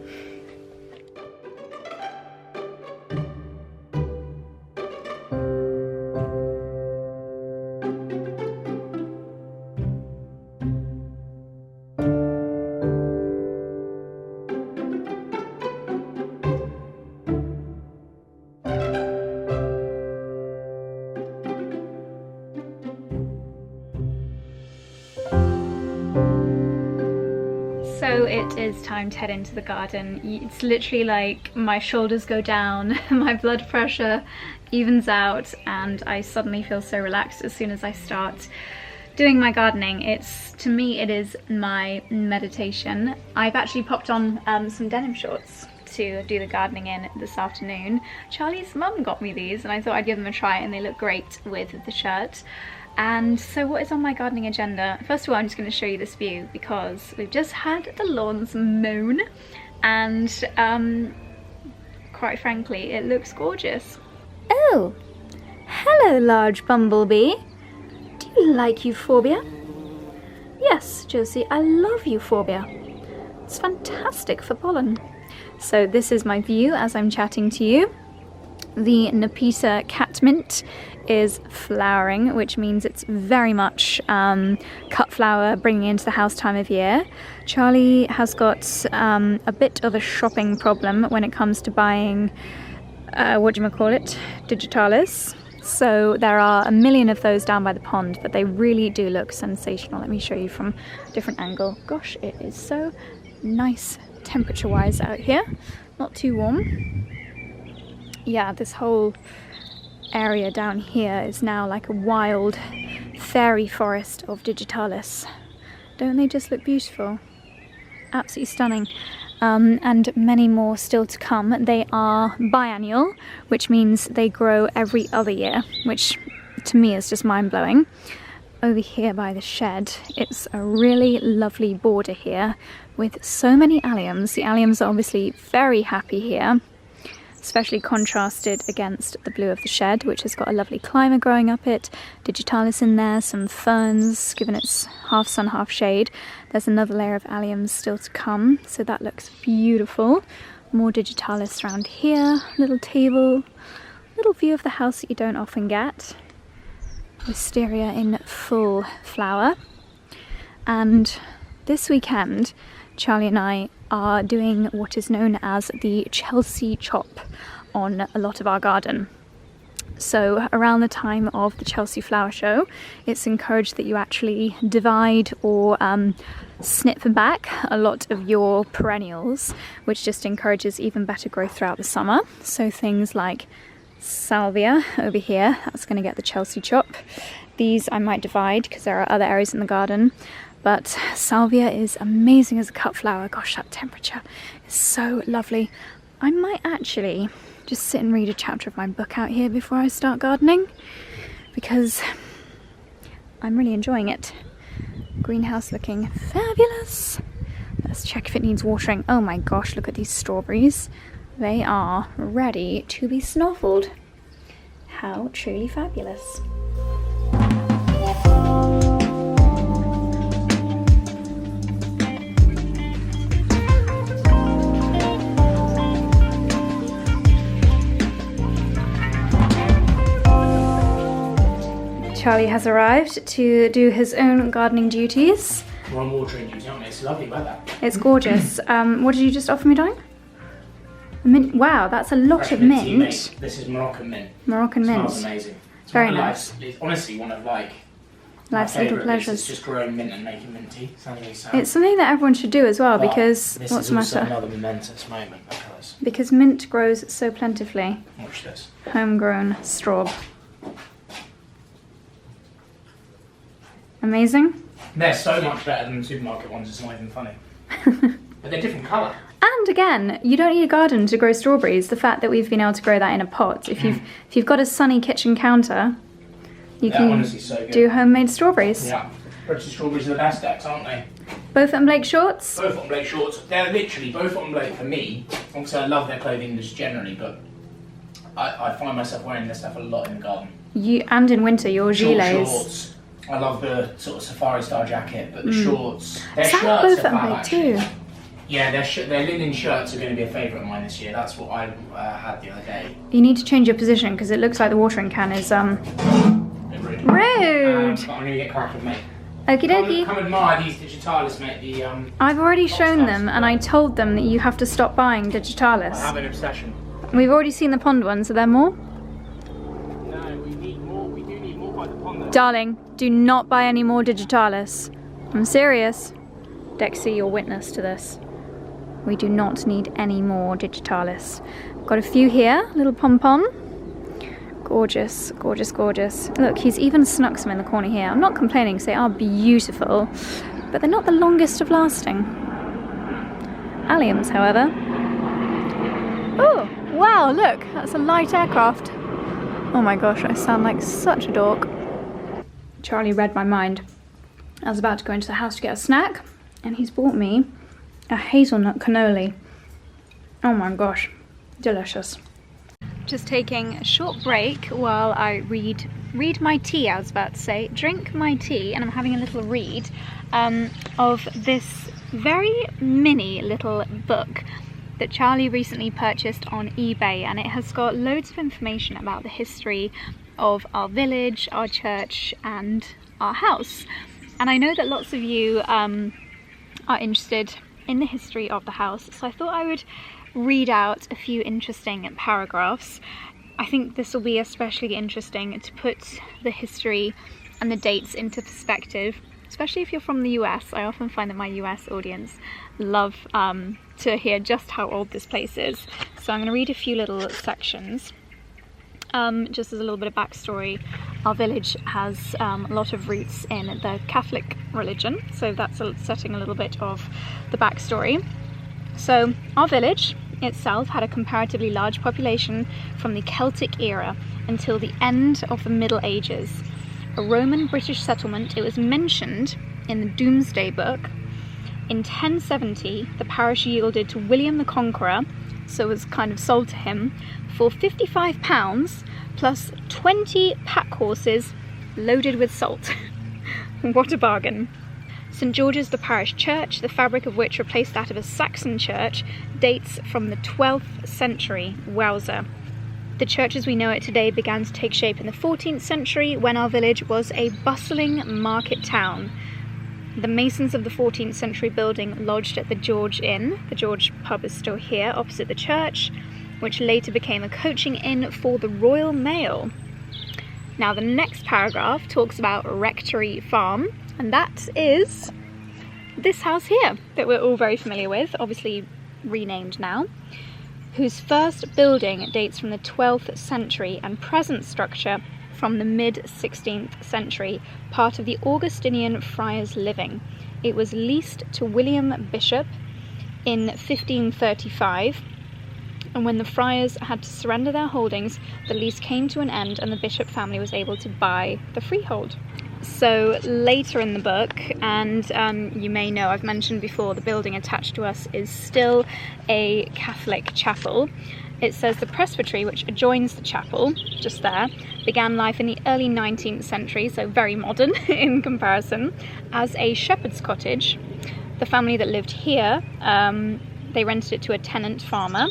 S1: So it is time to head into the garden. It's literally like my shoulders go down, my blood pressure evens out, and I suddenly feel so relaxed as soon as I start doing my gardening. To me, it is my meditation. I've actually popped on some denim shorts to do the gardening in this afternoon. Charlie's mum got me these and I thought I'd give them a try, and they look great with the shirt. And so what is on my gardening agenda? First of all, I'm just going to show you this view because we've just had the lawns mown, and quite frankly, it looks gorgeous. Oh, hello large bumblebee. Do you like euphorbia? Yes, Josie, I love euphorbia. It's fantastic for pollen. So this is my view as I'm chatting to you. The Nepeta catmint is flowering, which means it's very much cut flower, bringing into the house time of year. Charlie has got a bit of a shopping problem when it comes to buying 𝑭𝒊𝒏𝒅 digitalis. So there are a million of those down by the pond, but they really do look sensational. Let me show you from a different angle. Gosh, it is so nice temperature-wise out here. Not too warm. Yeah, this whole area down here is now like a wild fairy forest of digitalis. Don't they just look beautiful? Absolutely stunning. And many more still to come. They are biennial, which means they grow every other year, which to me is just mind-blowing. Over here by the shed, it's a really lovely border here with so many alliums. The alliums are obviously very happy here, especially contrasted against the blue of the shed, which has got a lovely climber growing up it, digitalis in there, some ferns, given it's half sun, half shade. There's another layer of alliums still to come, so that looks beautiful. More digitalis around here, little table, little view of the house that you don't often get. Wisteria in full flower. And this weekend, Charlie and I are doing what is known as the Chelsea chop on a lot of our garden. So around the time of the Chelsea flower show, it's encouraged that you actually divide or snip back a lot of your perennials, which just encourages even better growth throughout the summer. So things like salvia over here, that's going to get the Chelsea chop. These I might divide because there are other areas in the garden. But salvia is amazing as a cut flower. Gosh, that temperature is so lovely. I might actually just sit and read a chapter of my book out here before I start gardening, because I'm really enjoying it. Greenhouse looking fabulous. Let's check if it needs watering. Oh my gosh, look at these strawberries. They are ready to be snuffled. How truly fabulous. Charlie has arrived to do his own gardening duties.
S2: We're on watering duty, aren't we? It's lovely weather.
S1: It's gorgeous. What did you just offer me, darling? Mint. Wow, that's a lot
S2: Fresh
S1: of
S2: minty
S1: mint.
S2: This is Moroccan mint.
S1: Moroccan mint.
S2: Smells amazing. It's
S1: very nice.
S2: It's honestly one of like
S1: life's little pleasures.
S2: It's just growing mint and making mint tea.
S1: It's something that everyone should do as well, because what's the matter?
S2: This is another momentous moment
S1: because mint grows so plentifully.
S2: Watch this.
S1: Homegrown straw. Amazing.
S2: They're so much better than the supermarket ones. It's not even funny. But they're different colour.
S1: And again, you don't need a garden to grow strawberries. The fact that we've been able to grow that in a pot. If you've got a sunny kitchen counter, you can
S2: honestly so good.
S1: do homemade strawberries.
S2: Yeah, British strawberries are the best ex, aren't they?
S1: Beaufort Blake shorts.
S2: Beaufort Blake shorts. They're literally Beaufort Blake for me. Obviously, I love their clothing just generally, but I find myself wearing this stuff a lot in the garden.
S1: And in winter, your gilets.
S2: Shorts. I love the sort of safari style jacket, but the shorts. Their
S1: Is that
S2: shirts are
S1: Beaufort
S2: fab,
S1: Blake
S2: actually.
S1: too?
S2: Yeah, their linen shirts are going to be a favourite of mine this year. That's what I had the other day.
S1: You need to change your position because it looks like the watering can is
S2: Rude.
S1: rude.
S2: But I'm going to get cracking, mate.
S1: Okie dokie.
S2: Come admire these digitalis, mate.
S1: I've already shown them, and I told them that you have to stop buying digitalis.
S2: I have an obsession.
S1: We've already seen the pond ones. Are there more?
S2: No, we need more. We do need more by the pond, though.
S1: Darling, do not buy any more digitalis. I'm serious. Dexy, you're witness to this. We do not need any more digitalis. Got a few here, little pom-pom. Gorgeous, gorgeous, gorgeous. Look, he's even snuck some in the corner here. I'm not complaining because they are beautiful, but they're not the longest of lasting. Alliums, however. Oh, wow, look, that's a light aircraft. Oh my gosh, I sound like such a dork. Charlie read my mind. I was about to go into the house to get a snack, and he's bought me a hazelnut cannoli. Oh my gosh, delicious. Just taking a short break while I read my tea, I was about to say, drink my tea, and I'm having a little read of this very mini little book that Charlie recently purchased on eBay, and it has got loads of information about the history of our village, our church, and our house. And I know that lots of you are interested in the history of the house, so I thought I would read out a few interesting paragraphs. I think this will be especially interesting to put the history and the dates into perspective, especially if you're from the US. I often find that my US audience love to hear just how old this place is. So I'm going to read a few little sections. Just as a little bit of backstory, our village has a lot of roots in the Catholic religion, so that's setting a little bit of the backstory. So our village itself had a comparatively large population from the Celtic era until the end of the Middle Ages. A Roman British settlement, it was mentioned in the Domesday Book. In 1070, the parish yielded to William the Conqueror, so it was kind of sold to him, for £55 plus 20 pack horses loaded with salt. What a bargain. St George's the parish church, the fabric of which replaced that of a Saxon church, dates from the 12th century. Wowza. The church as we know it today began to take shape in the 14th century when our village was a bustling market town. The masons of the 14th century building lodged at the George Inn. The George pub is still here opposite the church, which later became a coaching inn for the Royal Mail. Now the next paragraph talks about Rectory Farm, and that is this house here that we're all very familiar with, obviously renamed now, whose first building dates from the 12th century and present structure from the mid-16th century, part of the Augustinian friars' living. It was leased to William Bishop in 1535, and when the friars had to surrender their holdings, the lease came to an end and the Bishop family was able to buy the freehold. So later in the book, and you may know, I've mentioned before, the building attached to us is still a Catholic chapel. It says the presbytery, which adjoins the chapel, just there, began life in the early 19th century, so very modern in comparison, as a shepherd's cottage. The family that lived here, they rented it to a tenant farmer,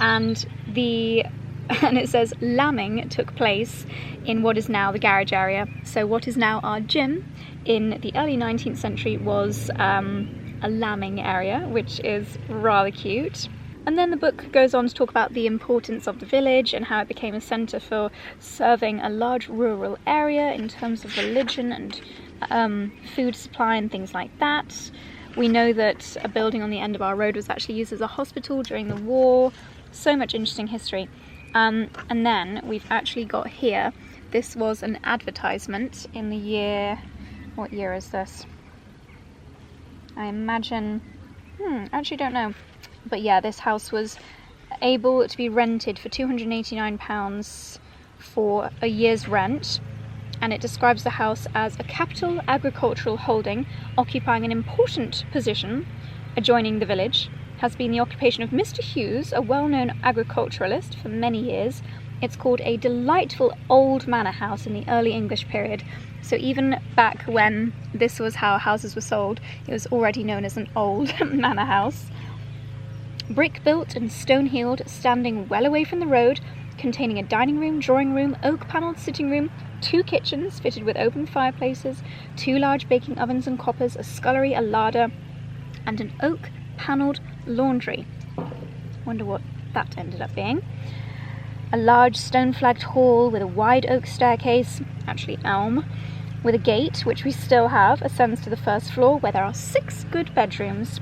S1: and it says lambing took place in what is now the garage area. So what is now our gym in the early 19th century was a lambing area, which is rather cute. And then the book goes on to talk about the importance of the village and how it became a centre for serving a large rural area in terms of religion and food supply and things like that. We know that a building on the end of our road was actually used as a hospital during the war. So much interesting history. And then we've actually got here, this was an advertisement in the year, what year is this? I imagine, actually don't know. But yeah, this house was able to be rented for £289 for a year's rent. And it describes the house as a capital agricultural holding occupying an important position adjoining the village. Has been the occupation of Mr. Hughes, a well-known agriculturalist, for many years. It's called a delightful old manor house in the early English period. So even back when this was how houses were sold, it was already known as an old manor house. Brick built and stone heeled, standing well away from the road, containing a dining room, drawing room, oak panelled sitting room, 2 kitchens fitted with open fireplaces, 2 large baking ovens and coppers, a scullery, a larder, and an oak panelled laundry. Wonder what that ended up being. A large stone flagged hall with a wide oak staircase, actually elm, with a gate, which we still have, ascends to the first floor, where there are 6 good bedrooms.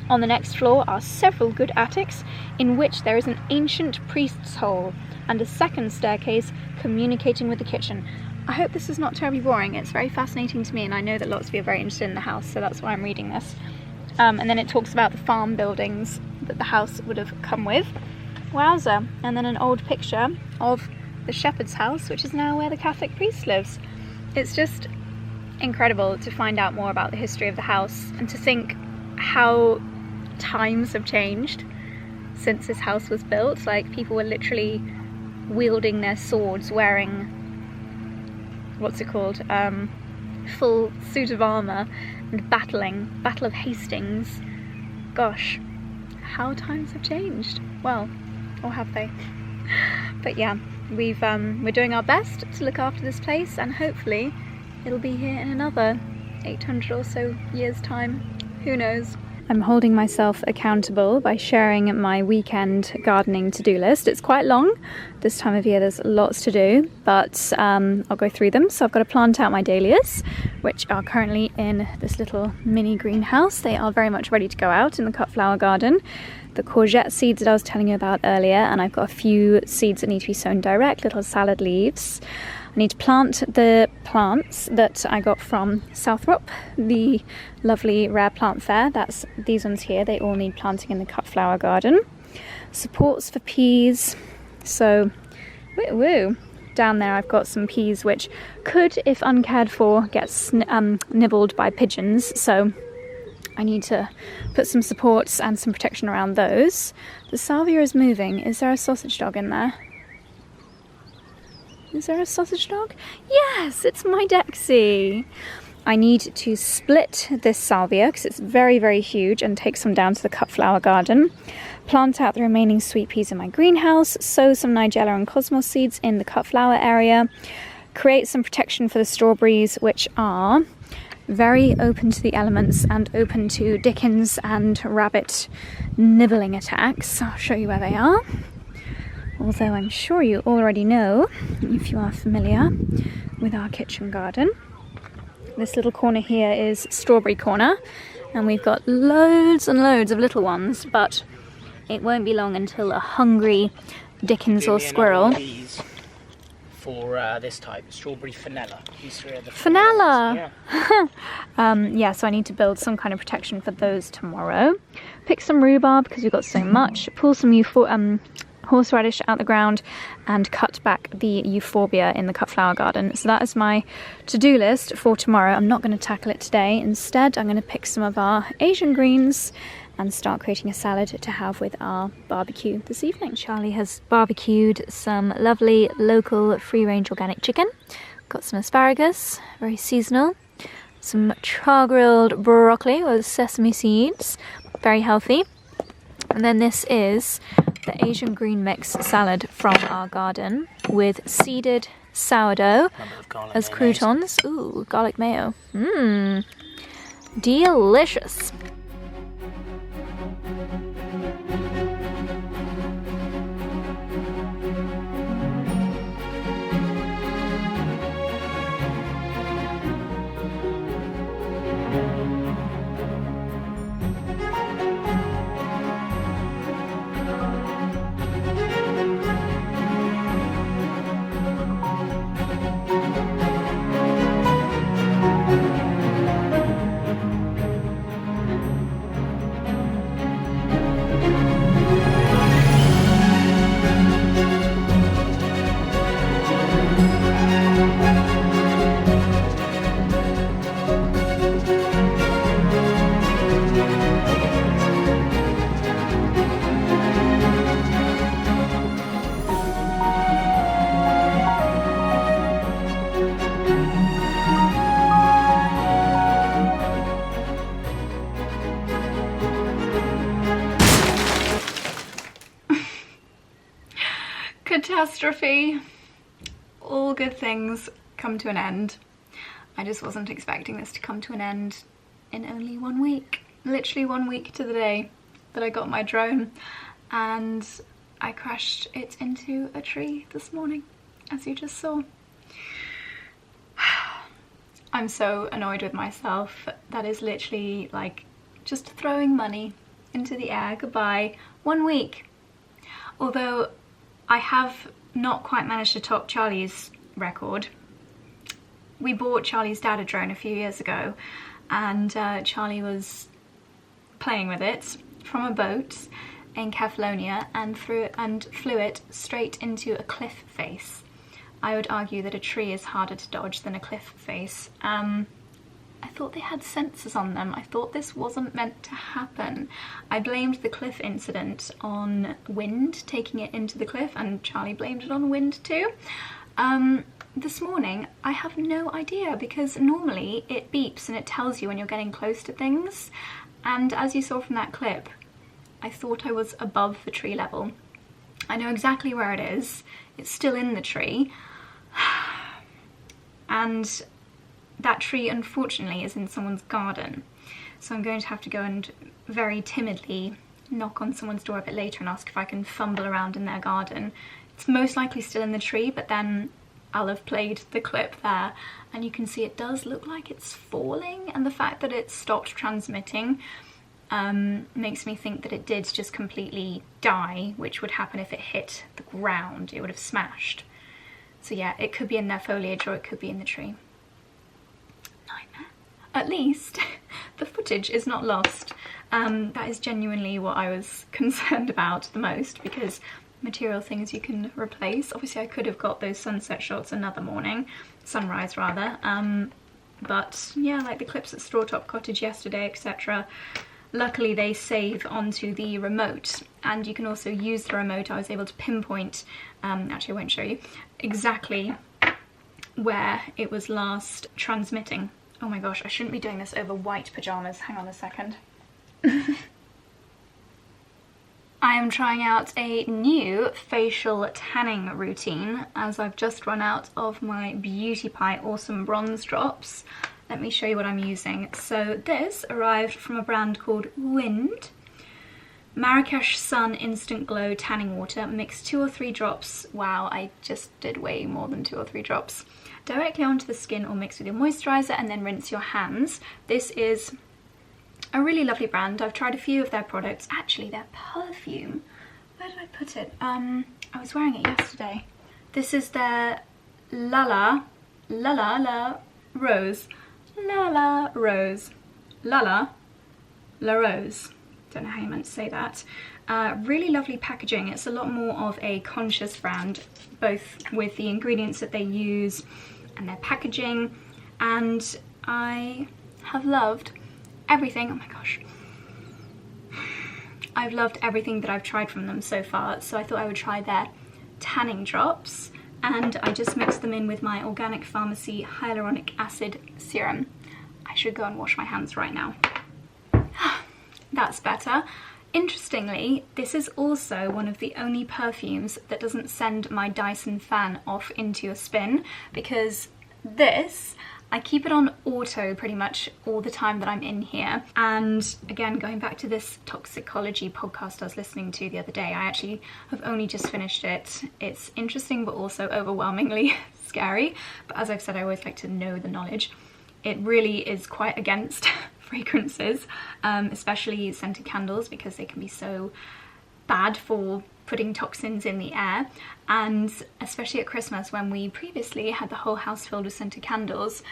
S1: On the next floor are several good attics, in which there is an ancient priest's hole and a second staircase communicating with the kitchen. I hope this is not terribly boring. It's very fascinating to me, and I know that lots of you are very interested in the house, so that's why I'm reading this. And then it talks about the farm buildings that the house would have come with. Wowza! And then an old picture of the shepherd's house, which is now where the Catholic priest lives. It's just incredible to find out more about the history of the house and to think how times have changed since this house was built. Like, people were literally wielding their swords, wearing, what's it called, full suit of armour, and battling. Battle of Hastings. Gosh, how times have changed. Well, or have they? But yeah, we're doing our best to look after this place, and hopefully it'll be here in another 800 or so years' time. Who knows? I'm holding myself accountable by sharing my weekend gardening to-do list. It's quite long. This time of year there's lots to do, but I'll go through them. So I've got to plant out my dahlias, which are currently in this little mini greenhouse. They are very much ready to go out in the cut flower garden. The courgette seeds that I was telling you about earlier, and I've got a few seeds that need to be sown direct, little salad leaves. I need to plant the plants that I got from 𝑭𝒊𝒏𝒅, the lovely rare plant fair. That's these ones here. They all need planting in the cut flower garden. Supports for peas. So, down there I've got some peas which could, if uncared for, get nibbled by pigeons. So I need to put some supports and some protection around those. The salvia is moving. Is there a sausage dog in there? Is there a sausage dog? Yes, it's my Dexy. I need to split this salvia because it's very, very huge, and take some down to the cut flower garden. Plant out the remaining sweet peas in my greenhouse. Sow some Nigella and Cosmos seeds in the cut flower area. Create some protection for the strawberries, which are very open to the elements and open to Dickens and rabbit nibbling attacks. I'll show you where they are. Although I'm sure you already know, if you are familiar with our kitchen garden. This little corner here is strawberry corner, and we've got loads and loads of little ones, but it won't be long until a hungry Dickens or squirrel.
S2: For this type, strawberry fenella.
S1: Fenella! Yeah, so I need to build some kind of protection for those tomorrow. Pick some rhubarb because we've got so much. Pull some horseradish out the ground, and cut back the euphorbia in the cut flower garden. So that is my to-do list for tomorrow. I'm not going to tackle it today. Instead, I'm going to pick some of our Asian greens and start creating a salad to have with our barbecue this evening. Charlie has barbecued some lovely local free-range organic chicken. Got some asparagus, very seasonal. Some char-grilled broccoli with sesame seeds, very healthy. And then this is the Asian green mix salad from our garden with seeded sourdough as croutons. Ooh, garlic mayo. Mmm, delicious. catastrophe. All good things come to an end. I just wasn't expecting this to come to an end in only 1 week. Literally 1 week to the day that I got my drone, and I crashed it into a tree this morning, as you just saw. I'm so annoyed with myself. That is literally like just throwing money into the air. Goodbye. 1 week. Although I have not quite managed to top Charlie's record. We bought Charlie's dad a drone a few years ago, and Charlie was playing with it from a boat in 𝘞𝘩𝘢𝘢𝘢 and flew it straight into a cliff face. I would argue that a tree is harder to dodge than a cliff face. I thought they had sensors on them. I thought this wasn't meant to happen. I blamed the cliff incident on wind taking it into the cliff, and Charlie blamed it on wind too. This morning, I have no idea, because normally it beeps and it tells you when you're getting close to things. And as you saw from that clip, I thought I was above the tree level. I know exactly where it is. It's still in the tree. And that tree, unfortunately, is in someone's garden. So I'm going to have to go and very timidly knock on someone's door a bit later and ask if I can fumble around in their garden. It's most likely still in the tree, but then I'll have played the clip there, and you can see it does look like it's falling, and the fact that it stopped transmitting makes me think that it did just completely die, which would happen if it hit the ground. It would have smashed. So yeah, it could be in their foliage or it could be in the tree. Nightmare. At least the footage is not lost. That is genuinely what I was concerned about the most, because material things you can replace. Obviously I could have got those sunset shots another morning, sunrise rather, but yeah, like the clips at Strawtop Cottage yesterday, etc. Luckily they save onto the remote, and you can also use the remote. I was able to pinpoint, actually I won't show you, exactly where it was last transmitting. Oh my gosh, I shouldn't be doing this over white pyjamas. Hang on a second. I am trying out a new facial tanning routine, as I've just run out of my Beauty Pie Awesome Bronze Drops. Let me show you what I'm using. So this arrived from a brand called Wind. Marrakesh Sun Instant Glow Tanning Water. Mix 2 or 3 drops. Wow, I just did way more than 2 or 3 drops. Directly onto the skin or mix with your moisturiser, and then rinse your hands. This is a really lovely brand. I've tried a few of their products. Actually, their perfume, where did I put it? I was wearing it yesterday. This is their La Rose. La Rose. La Rose. Don't know how you meant to say that. Really lovely packaging. It's a lot more of a conscious brand, both with the ingredients that they use and their packaging, and I have loved everything. Oh my gosh, I've loved everything that I've tried from them so far. So I thought I would try their tanning drops, and I just mixed them in with my Organic Pharmacy Hyaluronic Acid Serum. I should go and wash my hands right now. That's better. Interestingly, this is also one of the only perfumes that doesn't send my Dyson fan off into a spin, because this, I keep it on auto pretty much all the time that I'm in here. And again, going back to this toxicology podcast I was listening to the other day, I actually have only just finished it. It's interesting but also overwhelmingly scary, but as I've said, I always like to know the knowledge. It really is quite against fragrances, especially scented candles, because they can be so bad for putting toxins in the air. And especially at Christmas, when we previously had the whole house filled with scented candles,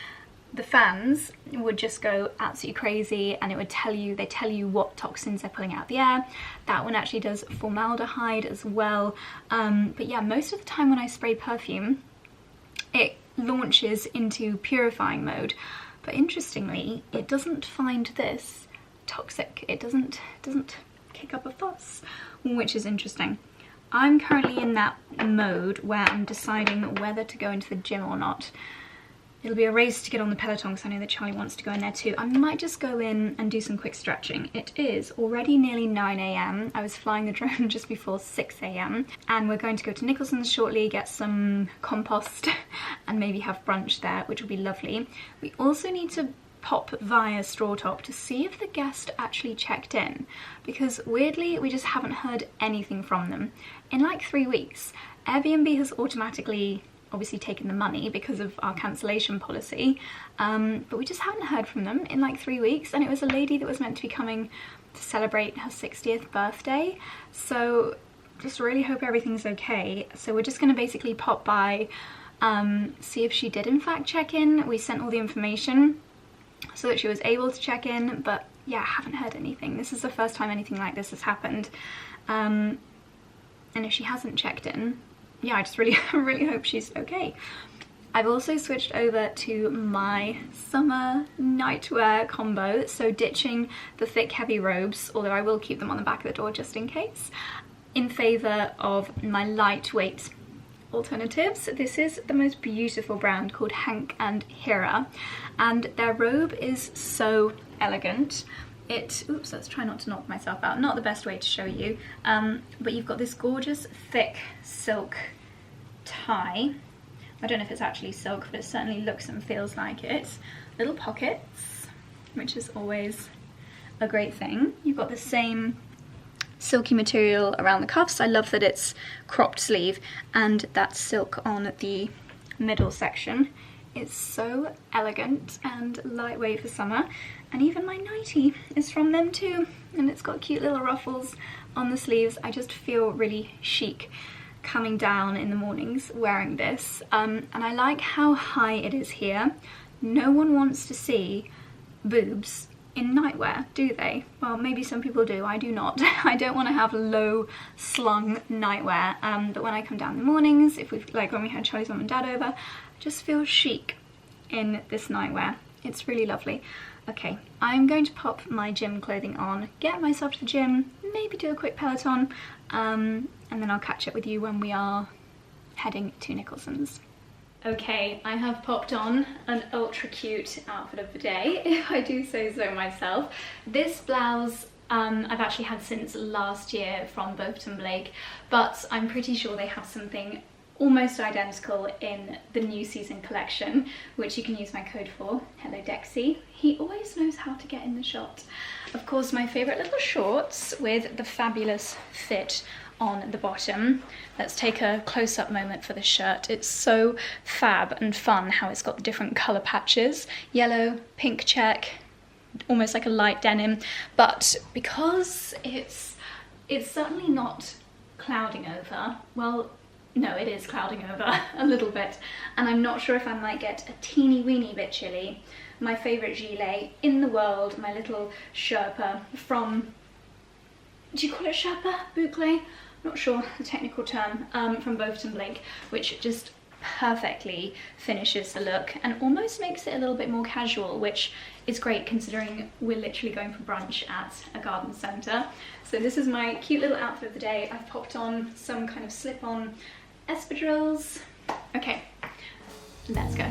S1: the fans would just go absolutely crazy, and it would tell you, they tell you what toxins they're pulling out the air. That one actually does formaldehyde as well. But yeah, most of the time when I spray perfume, it launches into purifying mode. But interestingly, it doesn't find this toxic. It doesn't kick up a fuss, which is interesting. I'm currently in that mode where I'm deciding whether to go into the gym or not. it'll be a race to get on the Peloton because I know that Charlie wants to go in there too. I might just go in and do some quick stretching. It is already nearly 9 AM. I was flying the drone just before 6 AM, and we're going to go to Nicholson's shortly, get some compost and maybe have brunch there, which will be lovely. We also need to pop via Strawtop to see if the guest actually checked in, because weirdly we just haven't heard anything from them in like 3 weeks. Airbnb has automatically obviously taken the money because of our cancellation policy, but we just haven't heard from them in like 3 weeks, and it was a lady that was meant to be coming to celebrate her 60th birthday, so just really hope everything's okay. So we're just going to basically pop by, see if she did in fact check in. We sent all the information so that she was able to check in, but yeah, I haven't heard anything. This is the first time anything like this has happened, and if she hasn't checked in, yeah, I just really hope she's okay. I've also switched over to my summer nightwear combo, so ditching the thick heavy robes, although I will keep them on the back of the door just in case, in favour of my lightweight alternatives. This is the most beautiful brand called 𝘞𝘩𝘢𝘞𝘢𝘢𝘀, and their robe is so elegant. Oops, let's try not to knock myself out, not the best way to show you, but you've got this gorgeous thick silk tie. I don't know if it's actually silk, but it certainly looks and feels like it. Little pockets, which is always a great thing. You've got the same silky material around the cuffs. I love that it's cropped sleeve and that silk on the middle section. It's so elegant and lightweight for summer, and even my nightie is from them too, and it's got cute little ruffles on the sleeves. I just feel really chic coming down in the mornings wearing this, and I like how high it is here. No one wants to see boobs in nightwear, do they? Well, maybe some people do, I do not. I don't want to have low slung nightwear, but when I come down in the mornings, if we've, like when we had Charlie's mum and dad over, I just feel chic in this nightwear. It's really lovely. Okay, I'm going to pop my gym clothing on, get myself to the gym, maybe do a quick Peloton, and then I'll catch up with you when we are heading to Nicholson's. Okay, I have popped on an ultra cute outfit of the day, if I do say so myself. This blouse I've actually had since last year from Beaufort Blake, but I'm pretty sure they have something almost identical in the new season collection, which you can use my code for. Hello Dexy. He always knows how to get in the shot. Of course, my favourite little shorts with the fabulous fit on the bottom. Let's take a close-up moment for the shirt. It's so fab and fun how it's got the different colour patches. Yellow, pink check, almost like a light denim, but because it's certainly not clouding over, well, no, it is clouding over a little bit, and I'm not sure if I might get a teeny weeny bit chilly. My favourite gilet in the world, my little Sherpa from, do you call it Sherpa? Boucle? Not sure the technical term, from Beaufort Blake, which just perfectly finishes the look and almost makes it a little bit more casual, which is great considering we're literally going for brunch at a garden centre. So this is my cute little outfit of the day. I've popped on some kind of slip-on espadrilles. Okay, let's go.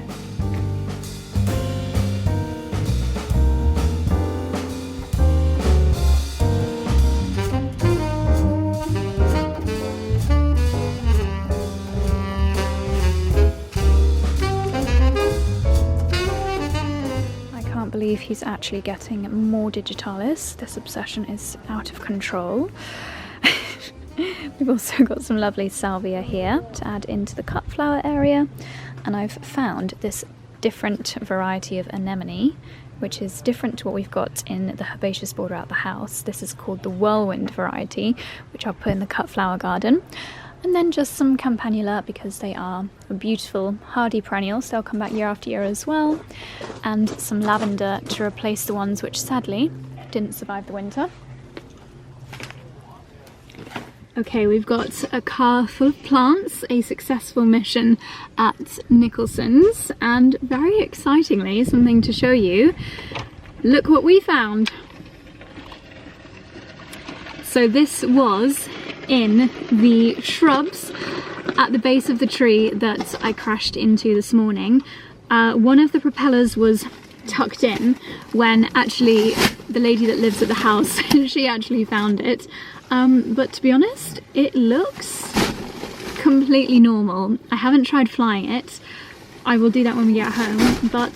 S1: Believe he's actually getting more digitalis. This obsession is out of control. We've also got some lovely salvia here to add into the cut flower area, and I've found this different variety of anemone, which is different to what we've got in the herbaceous border out the house. This is called the whirlwind variety, which I'll put in the cut flower garden. And then just some campanula, because they are a beautiful hardy perennial, so they'll come back year after year as well. And some lavender to replace the ones which sadly didn't survive the winter. Okay, we've got a car full of plants, a successful mission at Nicholson's, and very excitingly, something to show you. Look what we found. So this was in the shrubs at the base of the tree that I crashed into this morning, one of the propellers was tucked in when actually the lady that lives at the house, she actually found it. But to be honest, it looks completely normal. I haven't tried flying it. I will do that when we get home, but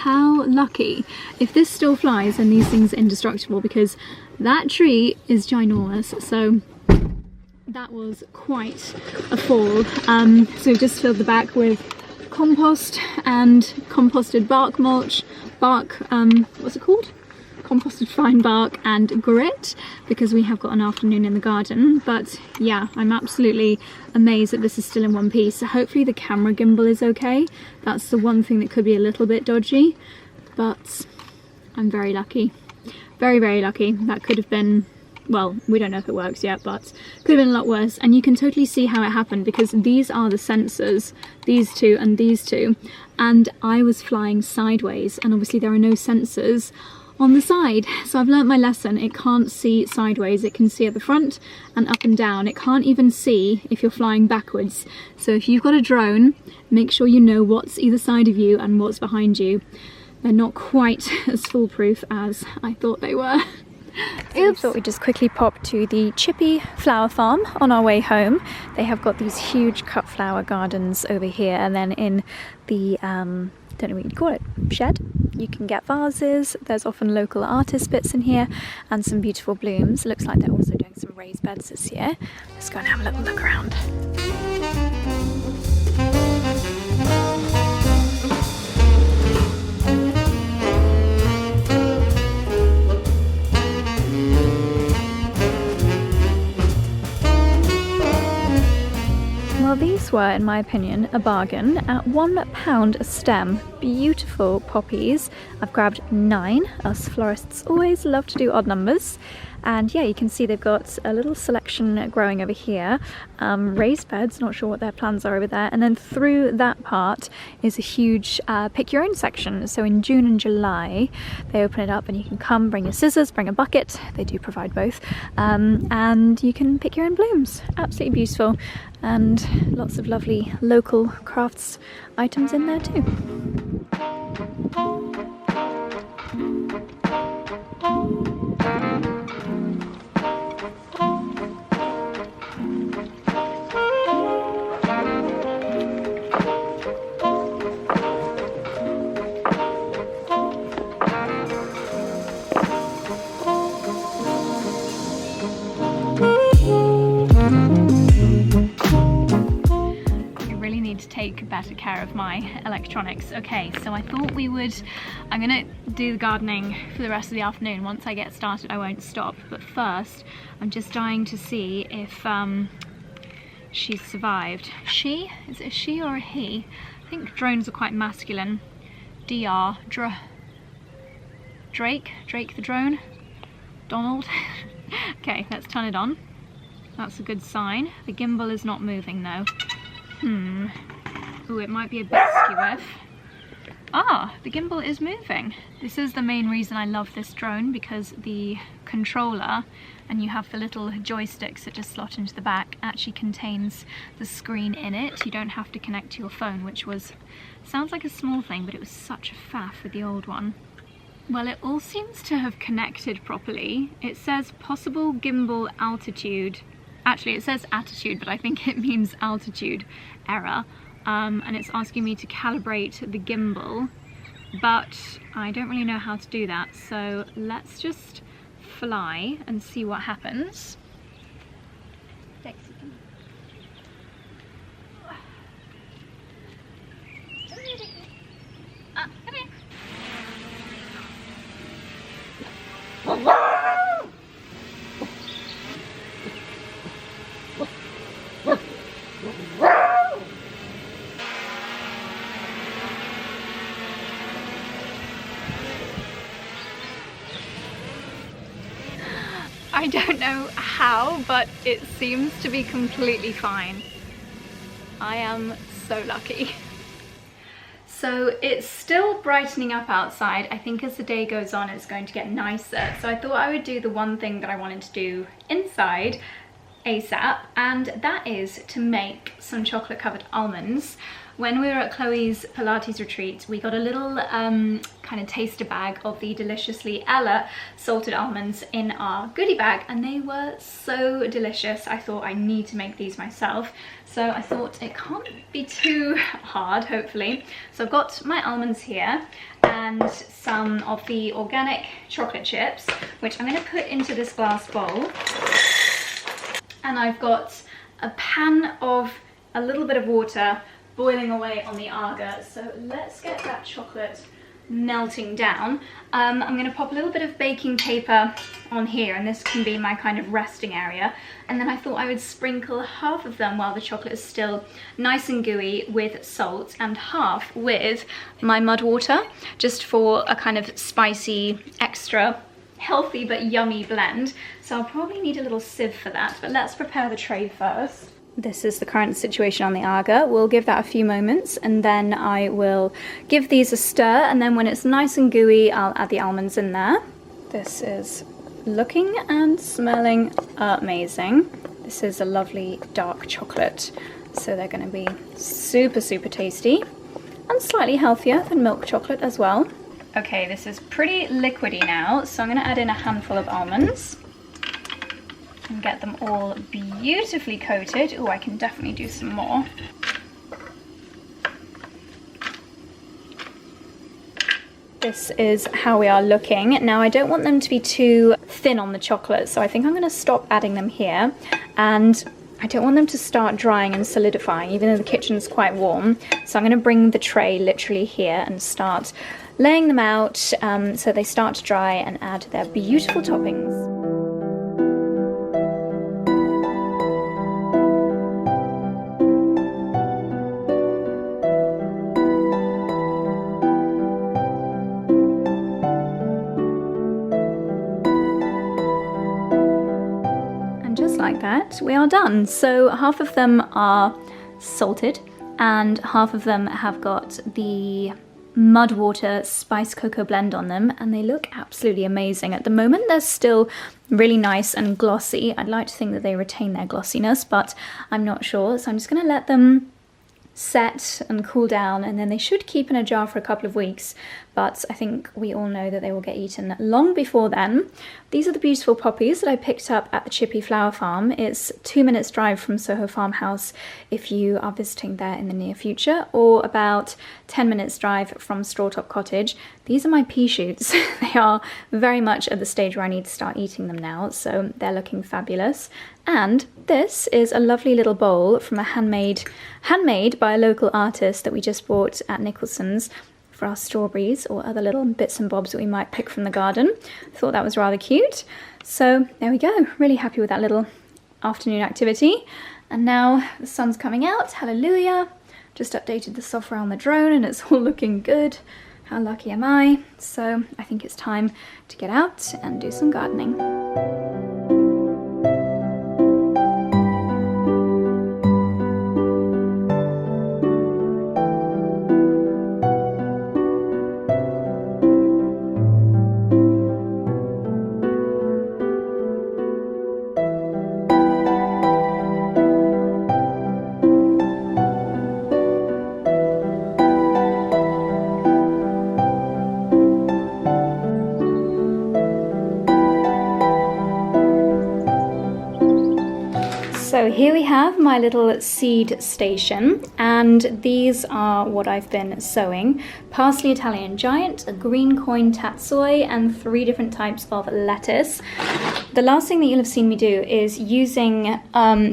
S1: how lucky. If this still flies, then these things are indestructible, because that tree is ginormous. So that was quite a fall. So we've just filled the back with compost and composted bark mulch, what's it called? Composted fine bark and grit, because we have got an afternoon in the garden. But yeah, I'm absolutely amazed that this is still in one piece. So hopefully the camera gimbal is okay. That's the one thing that could be a little bit dodgy, but I'm very lucky. Very, very lucky. That could have been, well, we don't know if it works yet, but could have been a lot worse. And you can totally see how it happened, because these are the sensors, these two and these two, and I was flying sideways, and obviously there are no sensors on the side. So I've learnt my lesson. It can't see sideways, it can see at the front and up and down. It can't even see if you're flying backwards. So if you've got a drone, make sure you know what's either side of you and what's behind you. They're not quite as foolproof as I thought they were. So we thought we'd just quickly pop to the Chippy flower farm on our way home. They have got these huge cut flower gardens over here, and then in the don't know what you'd call it, shed, you can get vases. There's often local artist bits in here and some beautiful blooms. It looks like they're also doing some raised beds this year. Let's go and have a little look around. Well, these were, in my opinion, a bargain at £1 a stem. Beautiful poppies. I've grabbed 9. Us florists always love to do odd numbers. And yeah, you can see they've got a little selection growing over here. Raised beds, not sure what their plans are over there. And then through that part is a huge pick your own section. So in June and July, they open it up and you can come, bring your scissors, bring a bucket. They do provide both. And you can pick your own blooms. Absolutely beautiful. And lots of lovely local crafts items in there too. Take better care of my electronics. Okay, so I thought I'm gonna do the gardening for the rest of the afternoon. Once I get started, I won't stop. But first, I'm just dying to see if she's survived. She? Is it a she or a he? I think drones are quite masculine. Drake the drone? Donald? Okay, let's turn it on. That's a good sign. The gimbal is not moving though. Ooh, it might be a bit skew. Ah, the gimbal is moving. This is the main reason I love this drone, because the controller, and you have the little joysticks that just slot into the back, actually contains the screen in it. You don't have to connect to your phone, which sounds like a small thing, but it was such a faff with the old one. Well, it all seems to have connected properly. It says possible gimbal altitude. Actually, it says attitude, but I think it means altitude error. And it's asking me to calibrate the gimbal, but I don't really know how to do that. So let's just fly and see what happens. Come here. I don't know how, but it seems to be completely fine. I am so lucky. So it's still brightening up outside. I think as the day goes on, it's going to get nicer. So I thought I would do the one thing that I wanted to do inside ASAP, and that is to make some chocolate covered almonds. when we were at Chloe's Pilates retreat, we got a little kind of taster bag of the Deliciously Ella salted almonds in our goodie bag, and they were so delicious. I thought I need to make these myself, so I thought it can't be too hard, hopefully. So I've got my almonds here and some of the organic chocolate chips, which I'm going to put into this glass bowl. And I've got a pan of a little bit of water boiling away on the agar. So let's get that chocolate melting down. I'm going to pop a little bit of baking paper on here, and this can be my kind of resting area. And then I thought I would sprinkle half of them while the chocolate is still nice and gooey with salt, and half with my mud water, just for a kind of spicy, extra healthy but yummy blend. So I'll probably need a little sieve for that, but let's prepare the tray first. This is the current situation on the agar. We'll give that a few moments, and then I will give these a stir, and then when it's nice and gooey, I'll add the almonds in there. This is looking and smelling amazing. This is a lovely dark chocolate, so they're going to be super, super tasty and slightly healthier than milk chocolate as well. Okay, this is pretty liquidy now, so I'm going to add in a handful of almonds and get them all beautifully coated. Oh, I can definitely do some more. This is how we are looking. Now, I don't want them to be too thin on the chocolate, so I think I'm going to stop adding them here. And I don't want them to start drying and solidifying, even though the kitchen's quite warm. So I'm going to bring the tray literally here and start laying them out so they start to dry and add their beautiful toppings. And just like that, we are done. So half of them are salted and half of them have got the mud water spice cocoa blend on them, and they look absolutely amazing. At the moment they're still really nice and glossy. I'd like to think that they retain their glossiness, but I'm not sure, so I'm just going to let them set and cool down, and then they should keep in a jar for a couple of weeks, but I think we all know that they will get eaten long before then. These are the beautiful poppies that I picked up at the Chippy Flower Farm. It's 2 minutes drive from Soho Farmhouse if you are visiting there in the near future, or about 10 minutes drive from Strawtop Cottage. These are my pea shoots. They are very much at the stage where I need to start eating them now, so they're looking fabulous. And this is a lovely little bowl from a handmade by a local artist that we just bought at Nicholson's for our strawberries or other little bits and bobs that we might pick from the garden. I thought that was rather cute. So there we go, really happy with that little afternoon activity. And now the sun's coming out, hallelujah. Just updated the software on the drone and it's all looking good. How lucky am I? So I think it's time to get out and do some gardening. So here we have my little seed station, and these are what I've been sowing. Parsley Italian Giant, a green coin tatsoi, and 3 different types of lettuce. The last thing that you'll have seen me do is using,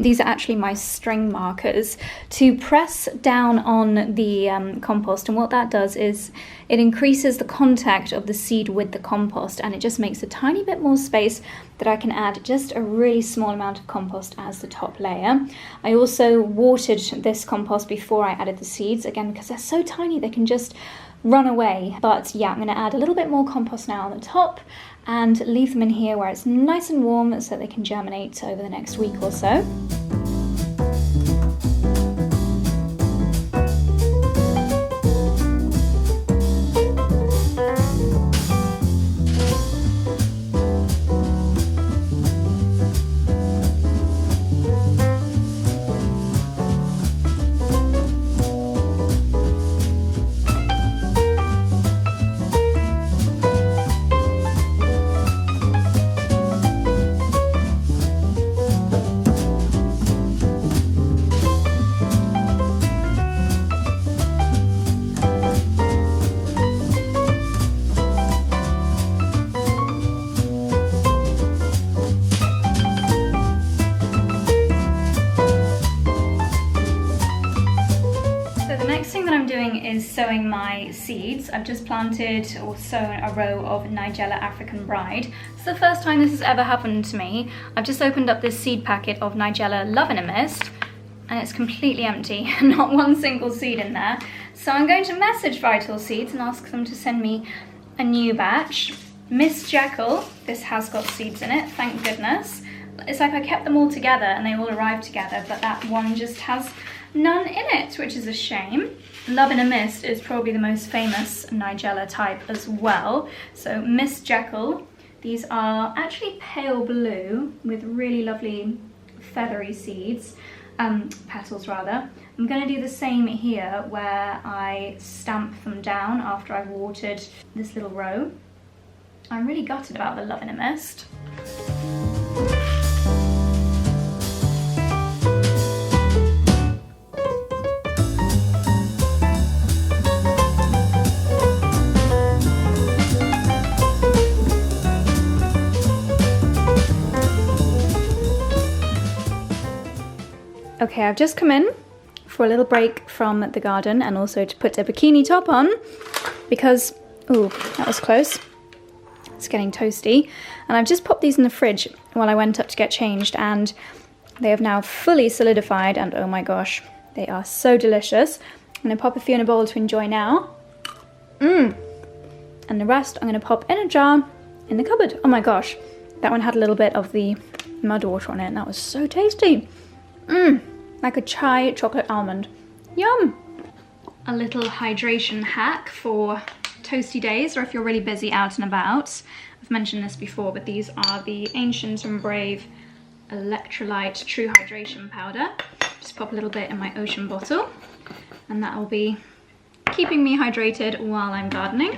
S1: these are actually my string markers, to press down on the compost, and what that does is it increases the contact of the seed with the compost, and it just makes a tiny bit more space that I can add just a really small amount of compost as the top layer. I also watered this compost before I added the seeds, again because they're so tiny they can just run away. But yeah, I'm going to add a little bit more compost now on the top and leave them in here where it's nice and warm so they can germinate over the next week or so. sowing my seeds. I've just planted or sown a row of Nigella African Bride. It's the first time this has ever happened to me. I've just opened up this seed packet of Nigella Love in a Mist, and it's completely empty, not one single seed in there. So I'm going to message Vital Seeds and ask them to send me a new batch. Miss Jekyll, this has got seeds in it, thank goodness. It's like I kept them all together and they all arrived together, but that one just has none in it, which is a shame. Love in a Mist is probably the most famous Nigella type as well. So Miss Jekyll, these are actually pale blue with really lovely feathery seeds. Petals rather. I'm going to do the same here where I stamp them down after I've watered this little row. I'm really gutted about the Love in a Mist. Okay, I've just come in for a little break from the garden and also to put a bikini top on because, ooh, that was close. It's getting toasty. And I've just popped these in the fridge while I went up to get changed, and they have now fully solidified, and oh my gosh, they are so delicious. I'm gonna pop a few in a bowl to enjoy now. And the rest I'm gonna pop in a jar in the cupboard. Oh my gosh, that one had a little bit of the mud water on it and that was so tasty. Like a chai chocolate almond. Yum! A little hydration hack for toasty days, or if you're really busy out and about. I've mentioned this before, but these are the Ancient and Brave Electrolyte True Hydration Powder. Just pop a little bit in my ocean bottle, and that will be keeping me hydrated while I'm gardening.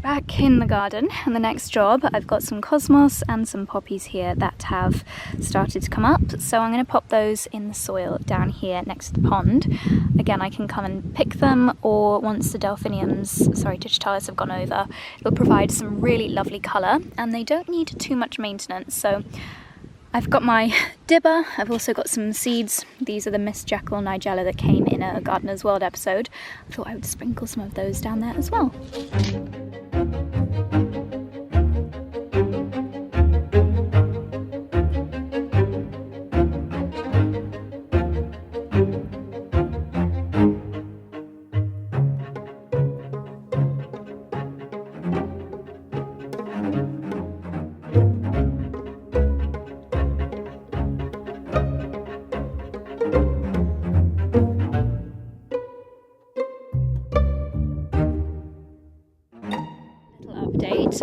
S1: Back in the garden, and the next job, I've got some cosmos and some poppies here that have started to come up, so I'm going to pop those in the soil down here next to the pond. Again, I can come and pick them, or once the digitalis have gone over, it'll provide some really lovely colour, and they don't need too much maintenance. So I've got my dibber, I've also got some seeds. These are the Miss Jekyll Nigella that came in a Gardener's World episode. I thought I would sprinkle some of those down there as well.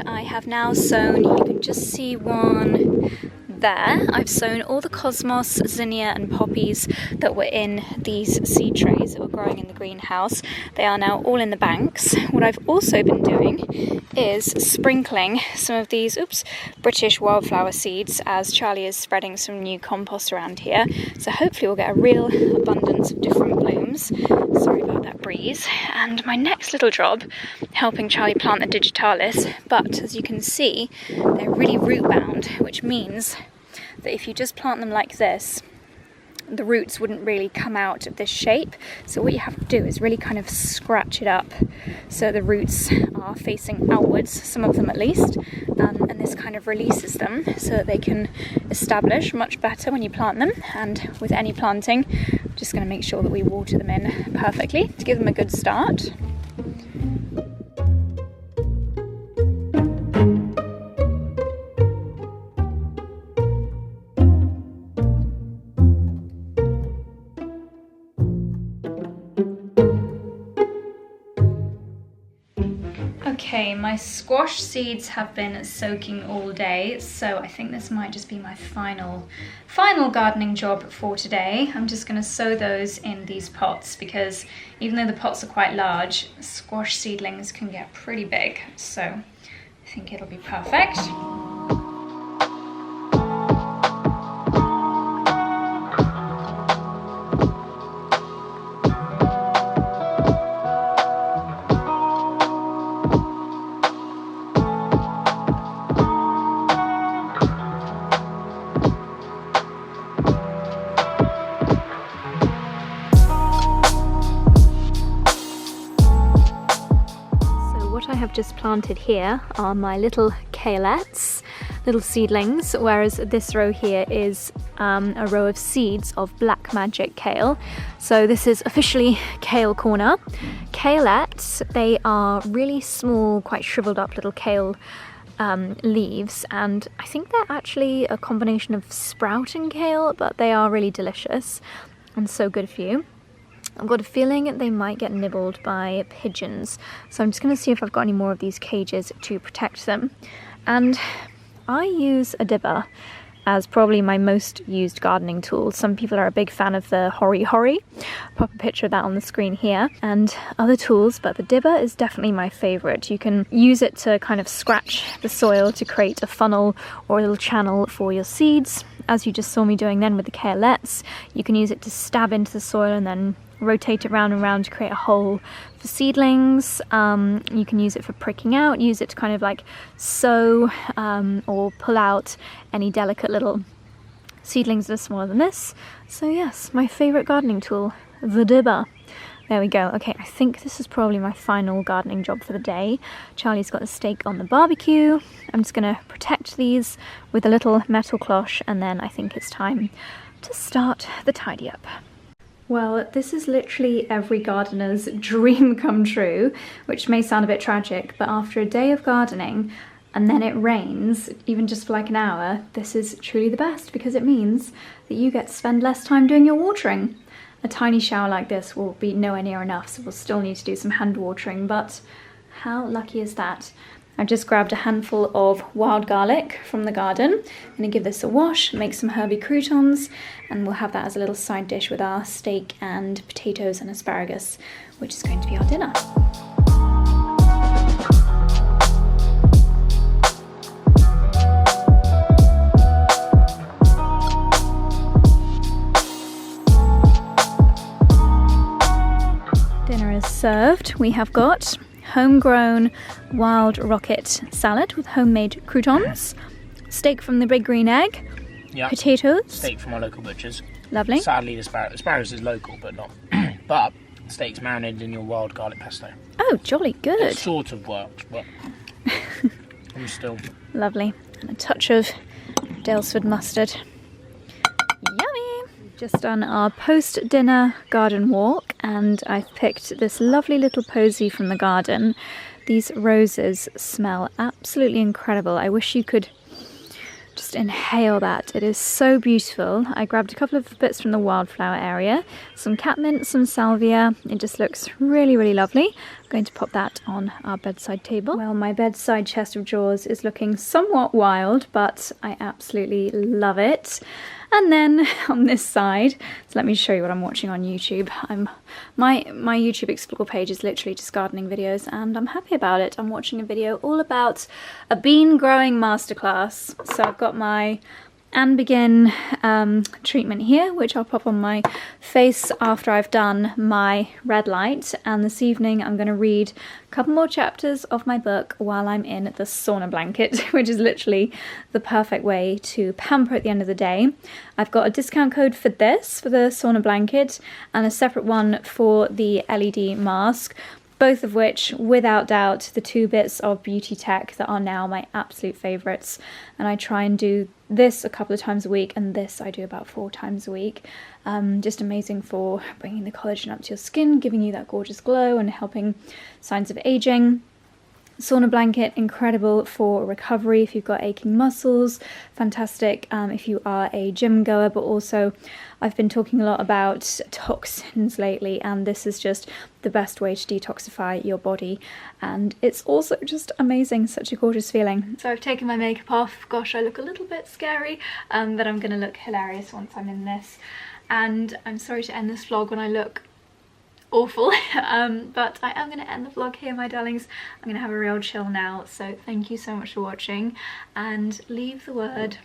S1: I have now sown, you can just see one there. I've sown all the cosmos, zinnia and poppies that were in these seed trays that were growing in the greenhouse. They are now all in the banks. What I've also been doing is sprinkling some of these British wildflower seeds as Charlie is spreading some new compost around here. So hopefully we'll get a real abundance of different blooms. Sorry about that breeze. And my next little job, helping Charlie plant the digitalis, but as you can see, they're really root bound, which means that if you just plant them like this, the roots wouldn't really come out of this shape. So what you have to do is really kind of scratch it up so the roots are facing outwards, some of them at least, and this kind of releases them so that they can establish much better when you plant them. And with any planting, I'm just going to make sure that we water them in perfectly to give them a good start. Okay, my squash seeds have been soaking all day, so I think this might just be my final gardening job for today. I'm just going to sow those in these pots because even though the pots are quite large, squash seedlings can get pretty big, so I think it'll be perfect. just planted here are my little kalettes, little seedlings, whereas this row here is a row of seeds of Black Magic kale. So this is officially kale corner. Kalettes, they are really small, quite shriveled up little kale leaves, and I think they're actually a combination of sprout and kale, but they are really delicious and so good for you. I've got a feeling they might get nibbled by pigeons, so I'm just going to see if I've got any more of these cages to protect them. And I use a dibber as probably my most used gardening tool. Some people are a big fan of the 𝑭𝒊𝒏𝒅. Pop a picture of that on the screen here, and other tools, but the dibber is definitely my favourite. You can use it to kind of scratch the soil to create a funnel or a little channel for your seeds, as you just saw me doing then with the kalettes. You can use it to stab into the soil and then rotate it round and round to create a hole for seedlings. You can use it for pricking out, use it to kind of like sow or pull out any delicate little seedlings that are smaller than this. So yes, my favourite gardening tool, the dibber. There we go. Okay, I think this is probably my final gardening job for the day. Charlie's got the steak on the barbecue. I'm just going to protect these with a little metal cloche, and then I think it's time to start the tidy up. Well, this is literally every gardener's dream come true, which may sound a bit tragic, but after a day of gardening and then it rains, even just for like an hour, this is truly the best, because it means that you get to spend less time doing your watering. A tiny shower like this will be nowhere near enough, so we'll still need to do some hand watering, but how lucky is that? I've just grabbed a handful of wild garlic from the garden. I'm going to give this a wash, make some herby croutons, and we'll have that as a little side dish with our steak and potatoes and asparagus, which is going to be our dinner. Dinner is served. We have got homegrown wild rocket salad with homemade croutons, steak from the Big Green Egg,
S2: yep.
S1: Potatoes.
S2: Steak from our local butchers.
S1: Lovely.
S2: Sadly, the asparagus is local, but not. But steak's marinated in your wild garlic pesto.
S1: Oh, jolly good.
S2: It sort of works, but I'm still...
S1: Lovely. And a touch of Daylesford mustard. Yummy! Just done our post-dinner garden walk, and I've picked this lovely little posy from the garden. These roses smell absolutely incredible. I wish you could just inhale that. It is so beautiful. I grabbed a couple of bits from the wildflower area, some catmint, some salvia. It just looks really, really lovely. I'm going to pop that on our bedside table. Well, my bedside chest of drawers is looking somewhat wild, but I absolutely love it. And then on this side, so let me show you what I'm watching on YouTube. My YouTube Explore page is literally just gardening videos, and I'm happy about it. I'm watching a video all about a bean growing masterclass. So I've got my 𝑭𝒊𝒏𝒅 treatment here, which I'll pop on my face after I've done my red light. And this evening I'm going to read a couple more chapters of my book while I'm in the sauna blanket, which is literally the perfect way to pamper at the end of the day. I've got a discount code for this, for the sauna blanket, and a separate one for the LED mask. Both of which, without doubt, the two bits of beauty tech that are now my absolute favourites. And I try and do this a couple of times a week, and this I do about 4 times a week. Just amazing for bringing the collagen up to your skin, giving you that gorgeous glow and helping signs of aging. Sauna blanket, incredible for recovery if you've got aching muscles, fantastic if you are a gym goer, but also I've been talking a lot about toxins lately, and this is just the best way to detoxify your body, and it's also just amazing, such a gorgeous feeling. So I've taken my makeup off. Gosh, I look a little bit scary, but I'm gonna look hilarious once I'm in this, and I'm sorry to end this vlog when I look awful, but I am going to end the vlog here, my darlings. I'm going to have a real chill now, so thank you so much for watching, and leave the word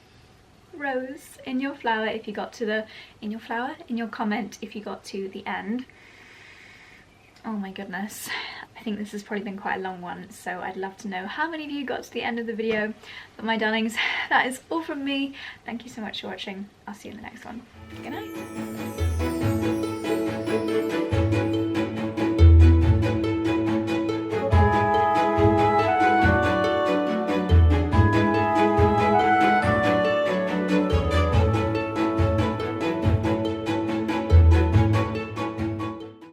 S1: rose in your flower if you got to the in your comment if you got to the end. Oh my goodness, I think this has probably been quite a long one, so I'd love to know how many of you got to the end of the video. But my darlings, that is all from me. Thank you so much for watching. I'll see you in the next one. Good night.